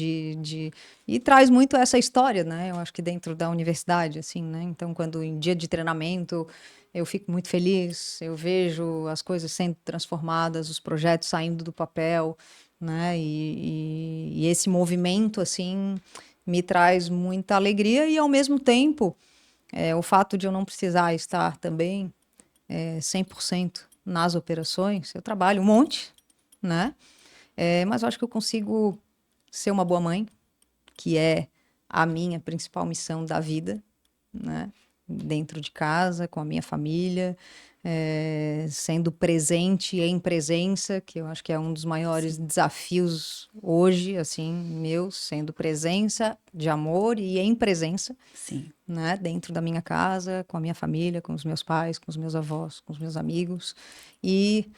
E traz muito essa história, né? Eu acho que dentro da universidade, assim, né? Então, quando em dia de treinamento eu fico muito feliz, eu vejo as coisas sendo transformadas, os projetos saindo do papel, né? E esse movimento, assim, me traz muita alegria e, ao mesmo tempo, o fato de eu não precisar estar também 100% nas operações, eu trabalho um monte, né? Mas eu acho que eu consigo ser uma boa mãe, que é a minha principal missão da vida, né? Dentro de casa, com a minha família, sendo presente em presença, que eu acho que é um dos maiores desafios hoje, assim, meus, sendo presença de amor e em presença, Sim. né? Dentro da minha casa, com a minha família, com os meus pais, com os meus avós, com os meus amigos e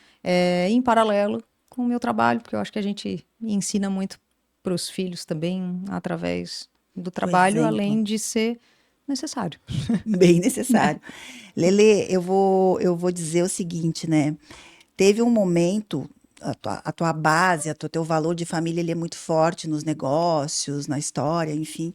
em paralelo com o meu trabalho, porque eu acho que a gente ensina muito para os filhos também através do O trabalho, exemplo. além de ser necessário. Bem necessário. Lelê, eu vou dizer o seguinte, né? Teve um momento, a tua base, teu valor de família, ele é muito forte nos negócios, na história, enfim.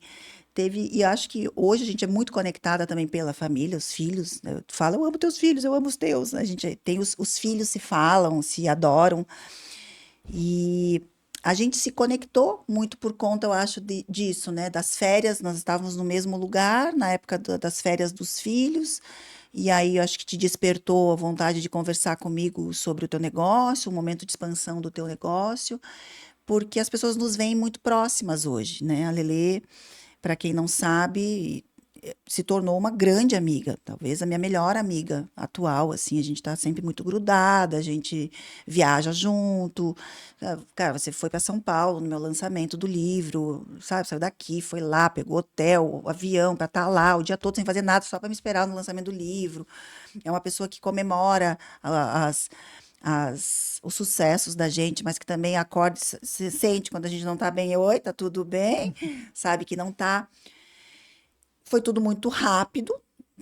Teve, e acho que hoje a gente é muito conectada também pela família, os filhos, né? Tu fala, eu amo teus filhos, eu amo os teus. A gente tem os filhos se falam, se adoram. E a gente se conectou muito por conta, eu acho, disso, né? Das férias, nós estávamos no mesmo lugar, na época das férias dos filhos, e aí eu acho que te despertou a vontade de conversar comigo sobre o teu negócio, o momento de expansão do teu negócio, porque as pessoas nos veem muito próximas hoje, né? A Lelê, para quem não sabe, se tornou uma grande amiga, talvez a minha melhor amiga atual, assim, a gente tá sempre muito grudada, a gente viaja junto. Cara, você foi para São Paulo no meu lançamento do livro, sabe? Saiu daqui, foi lá, pegou hotel, avião para estar lá o dia todo sem fazer nada, só para me esperar no lançamento do livro. É uma pessoa que comemora os sucessos da gente, mas que também acorda, se sente quando a gente não tá bem, oi, tá tudo bem, sabe que não tá. Foi tudo muito rápido.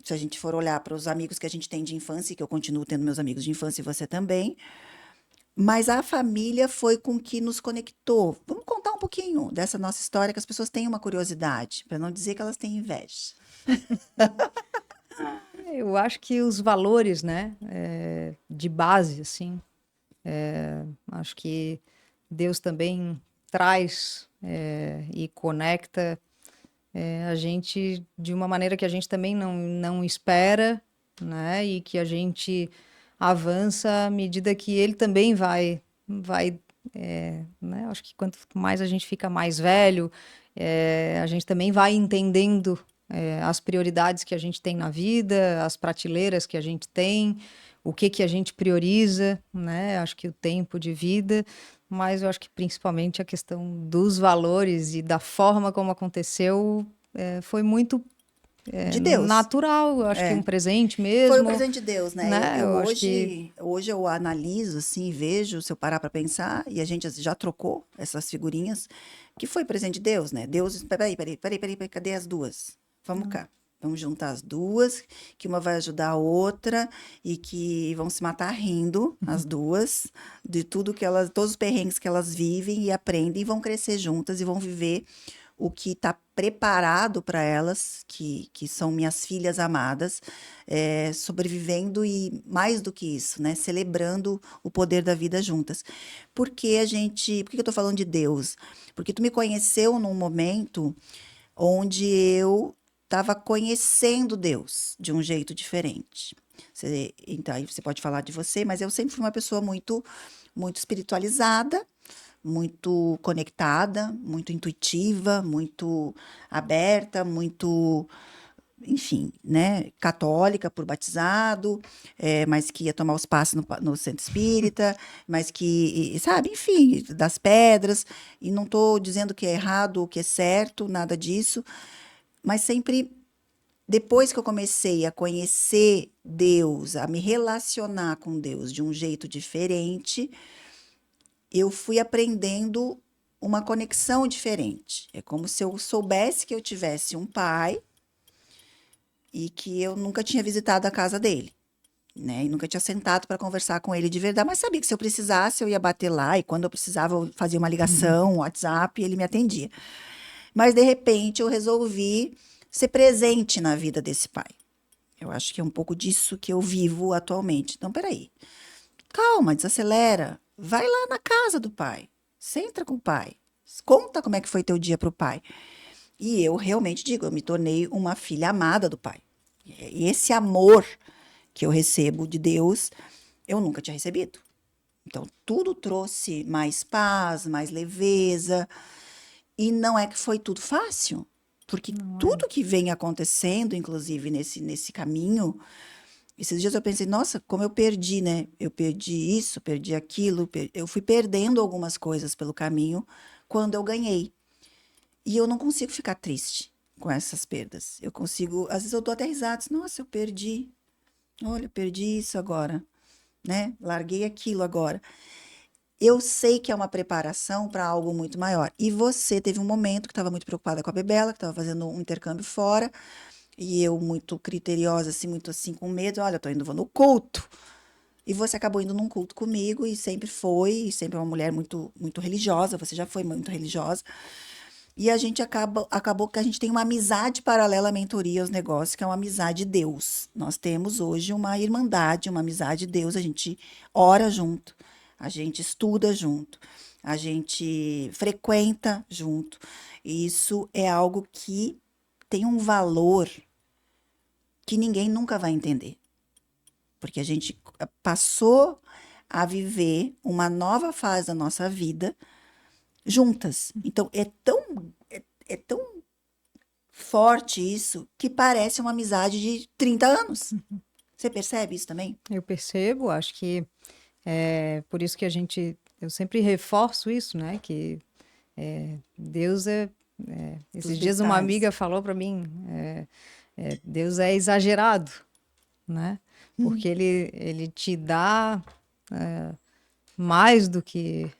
Se a gente for olhar para os amigos que a gente tem de infância, que eu continuo tendo meus amigos de infância e você também, mas a família foi com que nos conectou. Vamos contar um pouquinho dessa nossa história, que as pessoas têm uma curiosidade, para não dizer que elas têm inveja. Eu acho que os valores, né, de base, assim, acho que Deus também traz e conecta a gente de uma maneira que a gente também não espera, né? E que a gente avança à medida que ele também vai, né? Acho que quanto mais a gente fica mais velho, a gente também vai entendendo as prioridades que a gente tem na vida, as prateleiras que a gente tem, o que a gente prioriza, né? Acho que o tempo de vida, mas eu acho que principalmente a questão dos valores e da forma como aconteceu foi muito De Deus. natural. Eu acho que um É. presente Foi o mesmo, presente de Deus, né? Eu, né? eu Eu acho que hoje eu analiso assim, vejo, se eu parar para pensar, e a gente já trocou essas figurinhas, que foi presente de Deus, né? Deus, peraí, cadê as duas? Vamos cá. Vamos juntar as duas, que uma vai ajudar a outra e que vão se matar rindo, as duas, de tudo que elas, todos os perrengues que elas vivem e aprendem, e vão crescer juntas e vão viver o que está preparado para elas, que são minhas filhas amadas, sobrevivendo e mais do que isso, né? Celebrando o poder da vida juntas. Porque a gente. Por que eu estou falando de Deus? Porque tu me conheceu num momento onde eu estava conhecendo Deus de um jeito diferente. Então, aí você pode falar de você, mas eu sempre fui uma pessoa muito espiritualizada, muito conectada, muito intuitiva, muito aberta, muito, enfim, né, católica por batizado, mas que ia tomar os passos no centro espírita, mas que, sabe, enfim, das pedras, e não estou dizendo que é errado ou que é certo, nada disso, mas sempre, depois que eu comecei a conhecer Deus, a me relacionar com Deus de um jeito diferente, eu fui aprendendo uma conexão diferente. É como se eu soubesse que eu tivesse um pai e que eu nunca tinha visitado a casa dele, né? E nunca tinha sentado para conversar com ele de verdade, mas sabia que se eu precisasse, eu ia bater lá e quando eu precisava, eu fazia uma ligação, um WhatsApp, e ele me atendia. Mas de repente eu resolvi ser presente na vida desse pai. Eu acho que é um pouco disso que eu vivo atualmente. Então, peraí. Calma, desacelera. Vai lá na casa do pai. Senta com o pai. Conta como é que foi teu dia para o pai. E eu realmente digo, eu me tornei uma filha amada do pai. E esse amor que eu recebo de Deus, eu nunca tinha recebido. Então, tudo trouxe mais paz, mais leveza. E não é que foi tudo fácil, porque não é. tudo que vem acontecendo, inclusive nesse caminho, esses dias eu pensei, nossa, como eu perdi, né? Eu perdi isso, perdi aquilo, eu fui perdendo algumas coisas pelo caminho quando eu ganhei. E eu não consigo ficar triste com essas perdas. Eu consigo, às vezes eu dou até risada, nossa, eu perdi. Olha, eu perdi isso agora, né? Larguei aquilo agora. Eu sei que é uma preparação para algo muito maior. E você teve um momento que estava muito preocupada com a Bebela, que estava fazendo um intercâmbio fora, e eu muito criteriosa, assim, muito assim, com medo. Olha, vou no culto. E você acabou indo num culto comigo e sempre foi, e sempre é uma mulher muito religiosa, você já foi muito religiosa. E a gente acabou que a gente tem uma amizade paralela à mentoria aos negócios, que é uma amizade de Deus. Nós temos hoje uma irmandade, uma amizade de Deus, a gente ora junto, a gente estuda junto, a gente frequenta junto. E isso é algo que tem um valor que ninguém nunca vai entender. Porque a gente passou a viver uma nova fase da nossa vida juntas. Então, é tão forte isso que parece uma amizade de 30 anos. Você percebe isso também? Eu percebo, acho que é por isso que eu sempre reforço isso, né? Que Deus Dos esses dias uma detalhes. amiga falou para mim, Deus é exagerado, né? Porque ele te dá mais do que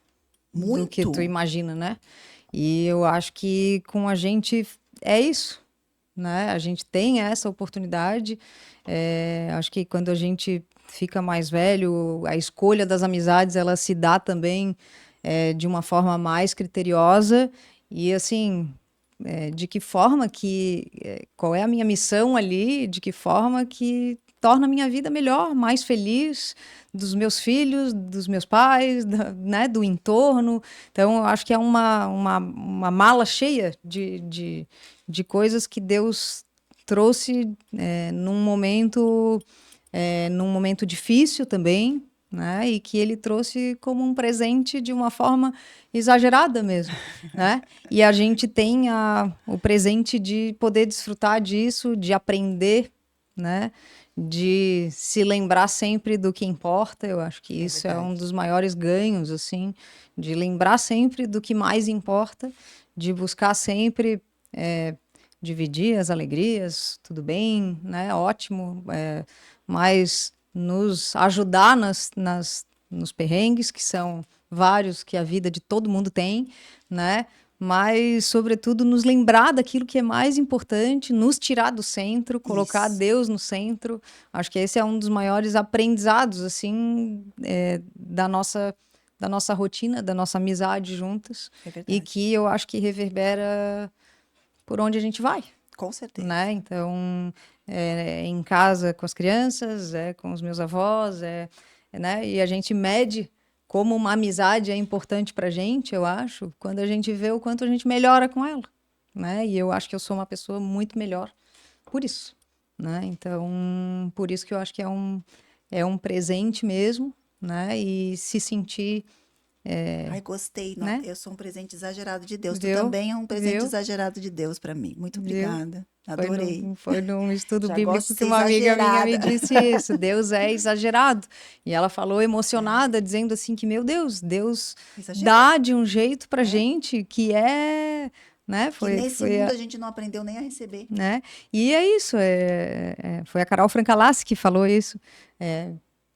tu Muito. imagina, né? E eu acho que com a gente é isso, né? A gente tem essa oportunidade. Acho que quando a gente fica mais velho, a escolha das amizades ela se dá também de uma forma mais criteriosa e assim de que forma qual é a minha missão ali, de que forma que torna a minha vida melhor, mais feliz, dos meus filhos, dos meus pais, né, do entorno. Então, eu acho que é uma mala cheia de coisas que Deus trouxe num momento difícil também, né? E que ele trouxe como um presente de uma forma exagerada mesmo, né? E a gente tem o presente de poder desfrutar disso, de aprender, né? De se lembrar sempre do que importa. Eu acho que É isso é um verdade. dos maiores ganhos, assim, de lembrar sempre do que mais importa, de buscar sempre dividir as alegrias, tudo bem, né? Ótimo, mas nos ajudar nos perrengues, que são vários que a vida de todo mundo tem, né? Mas, sobretudo, nos lembrar daquilo que é mais importante, nos tirar do centro, colocar Isso, Deus no centro. Acho que esse é um dos maiores aprendizados, assim, da nossa rotina, da nossa amizade juntas, é e verdade. que eu acho que reverbera por onde a gente vai, Com certeza. né? Então, em casa com as crianças, com os meus avós, né? E a gente mede como uma amizade é importante para gente, eu acho, quando a gente vê o quanto a gente melhora com ela, né? E eu acho que eu sou uma pessoa muito melhor por isso, né? Então, por isso que eu acho que é um presente mesmo, né? E se sentir, Ai, gostei. né? Eu sou um presente exagerado de Deus. Tu Viu? também é um presente Viu? exagerado de Deus para mim. Muito Viu? obrigada. Adorei. Foi num estudo Já gosto bíblico de que ser uma amiga minha me exagerada. disse isso. Deus é exagerado. E ela falou emocionada, dizendo assim que, meu Deus Exagerou. dá de um jeito pra É. gente que é, né? Que Foi, nesse foi mundo a- a gente não aprendeu nem a receber. né? E é isso. Foi a Carol Francalassi que falou isso.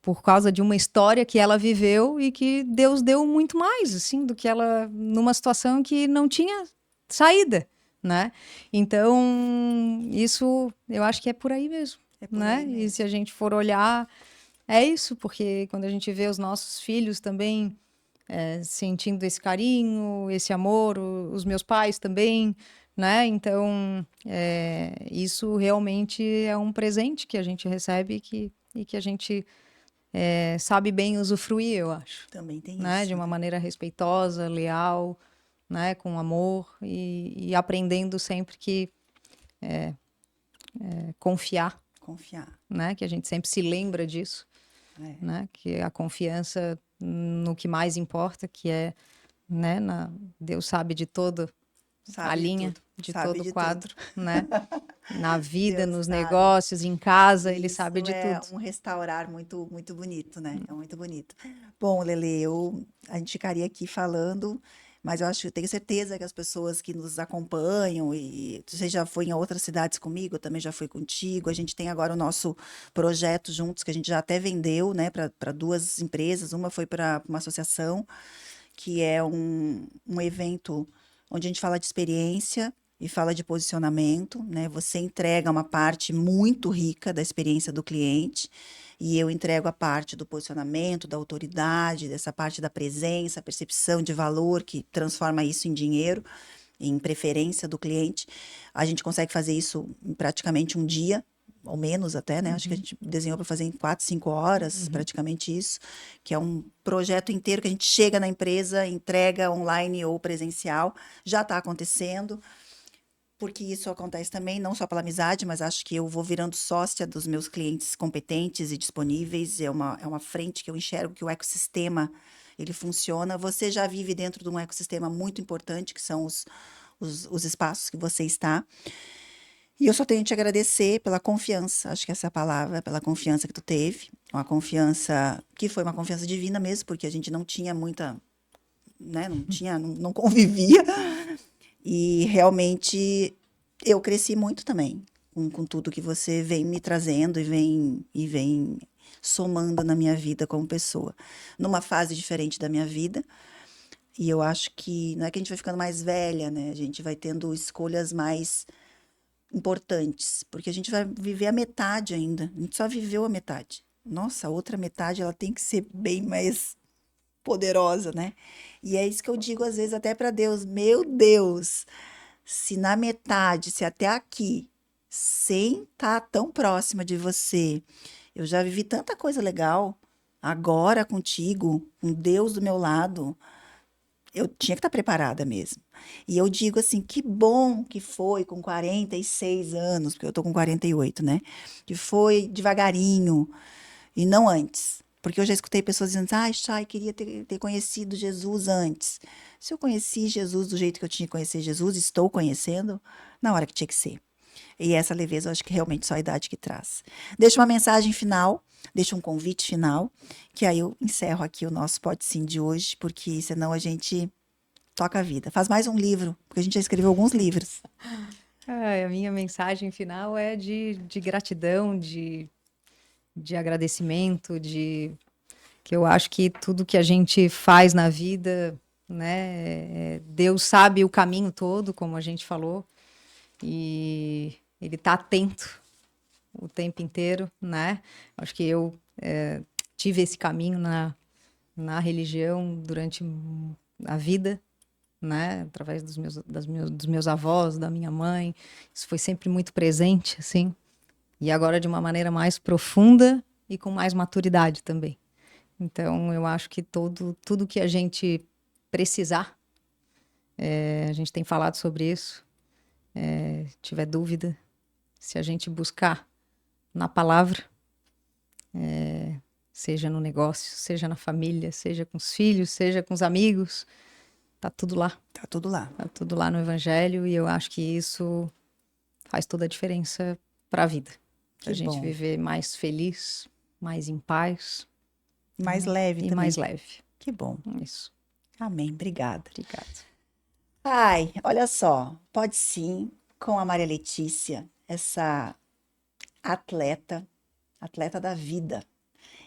Por causa de uma história que ela viveu e que Deus deu muito mais, assim, do que ela numa situação que não tinha saída, né? Então, isso eu acho que é por aí mesmo, É por né? aí E se mesmo. a gente for olhar, é isso, porque quando a gente vê os nossos filhos também sentindo esse carinho, esse amor, os meus pais também, né? Então, isso realmente é um presente que a gente recebe e que a gente sabe bem usufruir, eu acho, Também tem né? isso, De uma né? maneira respeitosa, leal, né? Com amor e aprendendo sempre que confiar, Confiar. né? Que a gente sempre se lembra disso, É. né? Que a confiança no que mais importa, que é, né? Deus sabe de toda a Sabe de linha, tudo. de Sabe todo o de tudo. quadro, né? Na vida, Deus nos sabe. negócios, em casa, Ele sabe Isso de é tudo. um restaurar muito, muito bonito, né? É muito bonito. Bom, Lele, a gente ficaria aqui falando, mas eu acho, eu tenho certeza que as pessoas que nos acompanham, e você já foi em outras cidades comigo, eu também já fui contigo. A gente tem agora o nosso projeto juntos, que a gente já até vendeu, né, para duas empresas. Uma foi para uma associação, que é um evento onde a gente fala de experiência e fala de posicionamento, né? Você entrega uma parte muito rica da experiência do cliente e eu entrego a parte do posicionamento, da autoridade, dessa parte da presença, percepção de valor que transforma isso em dinheiro, em preferência do cliente. A gente consegue fazer isso em praticamente um dia, ou menos até, né? Acho que a Uhum, gente desenhou para fazer em 4, 5 horas, uhum, praticamente isso, que é um projeto inteiro que a gente chega na empresa, entrega online ou presencial, já está acontecendo, porque isso acontece também, não só pela amizade, mas acho que eu vou virando sócia dos meus clientes competentes e disponíveis, é uma frente que eu enxergo que o ecossistema, ele funciona. Você já vive dentro de um ecossistema muito importante, que são os espaços que você está. E eu só tenho que te agradecer pela confiança, acho que essa é a palavra, pela confiança que tu teve, uma confiança que foi uma confiança divina mesmo, porque a gente não tinha muita, né, não convivia, e realmente eu cresci muito também com tudo que você vem me trazendo e vem somando na minha vida como pessoa, numa fase diferente da minha vida. E eu acho que não é que a gente vai ficando mais velha, né? A gente vai tendo escolhas mais importantes, porque a gente vai viver a metade ainda. A gente só viveu a metade. Nossa, a outra metade ela tem que ser bem mais poderosa, né? E é isso que eu digo às vezes até para Deus, meu Deus, se na metade, se até aqui, sem estar tão próxima de você, eu já vivi tanta coisa legal, agora contigo, com Deus do meu lado, eu tinha que estar preparada mesmo. E eu digo assim, que bom que foi com 46 anos, porque eu tô com 48, né? Que foi devagarinho e não antes. Porque eu já escutei pessoas dizendo, Chay, queria ter conhecido Jesus antes. Se eu conheci Jesus do jeito que eu tinha que conhecer Jesus, estou conhecendo na hora que tinha que ser. E essa leveza eu acho que realmente só a idade que traz. Deixa uma mensagem final, deixa um convite final, que aí eu encerro aqui o nosso Pode Sim de hoje, porque senão a gente toca a vida. Faz mais um livro, porque a gente já escreveu alguns livros. A minha mensagem final é de gratidão, de agradecimento, que eu acho que tudo que a gente faz na vida, né, Deus sabe o caminho todo, como a gente falou, e Ele está atento o tempo inteiro, né? Acho que eu tive esse caminho na religião durante a vida, né? Através dos meus avós, da minha mãe. Isso foi sempre muito presente, assim. E agora de uma maneira mais profunda e com mais maturidade também. Então, eu acho que tudo que a gente precisar, a gente tem falado sobre isso, tiver dúvida, se a gente buscar na palavra, seja no negócio, seja na família, seja com os filhos, seja com os amigos, tá tudo lá. Tá tudo lá. Tá tudo lá no Evangelho e eu acho que isso faz toda a diferença para a vida. Para a Que gente bom. viver mais feliz, mais em paz. Mais leve e também. mais leve. Que bom. Isso. Amém. Obrigada. Obrigada. Olha só. Pode Sim, com a Maria Letícia, essa atleta da vida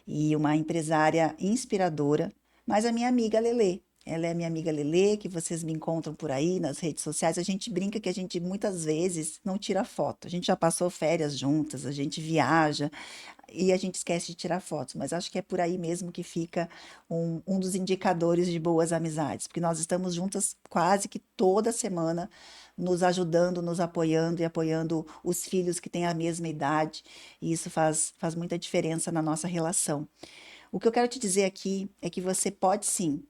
e uma empresária inspiradora, mas a minha amiga Lelê. Ela é minha amiga Lelê, que vocês me encontram por aí nas redes sociais. A gente brinca que a gente muitas vezes não tira foto. A gente já passou férias juntas, a gente viaja e a gente esquece de tirar fotos, mas acho que é por aí mesmo que fica um dos indicadores de boas amizades, porque nós estamos juntas quase que toda semana, nos ajudando, nos apoiando e apoiando os filhos que têm a mesma idade, e isso faz muita diferença na nossa relação. O que eu quero te dizer aqui é que você pode sim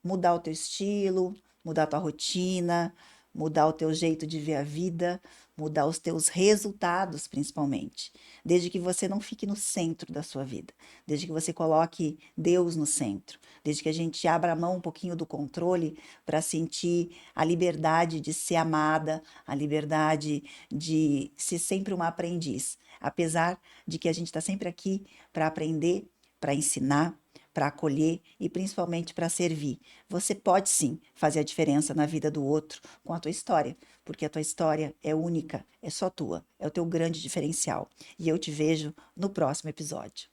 mudar o teu estilo, mudar a tua rotina, mudar o teu jeito de ver a vida, mudar os teus resultados, principalmente. Desde que você não fique no centro da sua vida, desde que você coloque Deus no centro, desde que a gente abra a mão um pouquinho do controle para sentir a liberdade de ser amada, a liberdade de ser sempre uma aprendiz, apesar de que a gente está sempre aqui para aprender, para ensinar, para acolher e principalmente para servir. Você pode sim fazer a diferença na vida do outro com a tua história, porque a tua história é única, é só tua, é o teu grande diferencial. E eu te vejo no próximo episódio.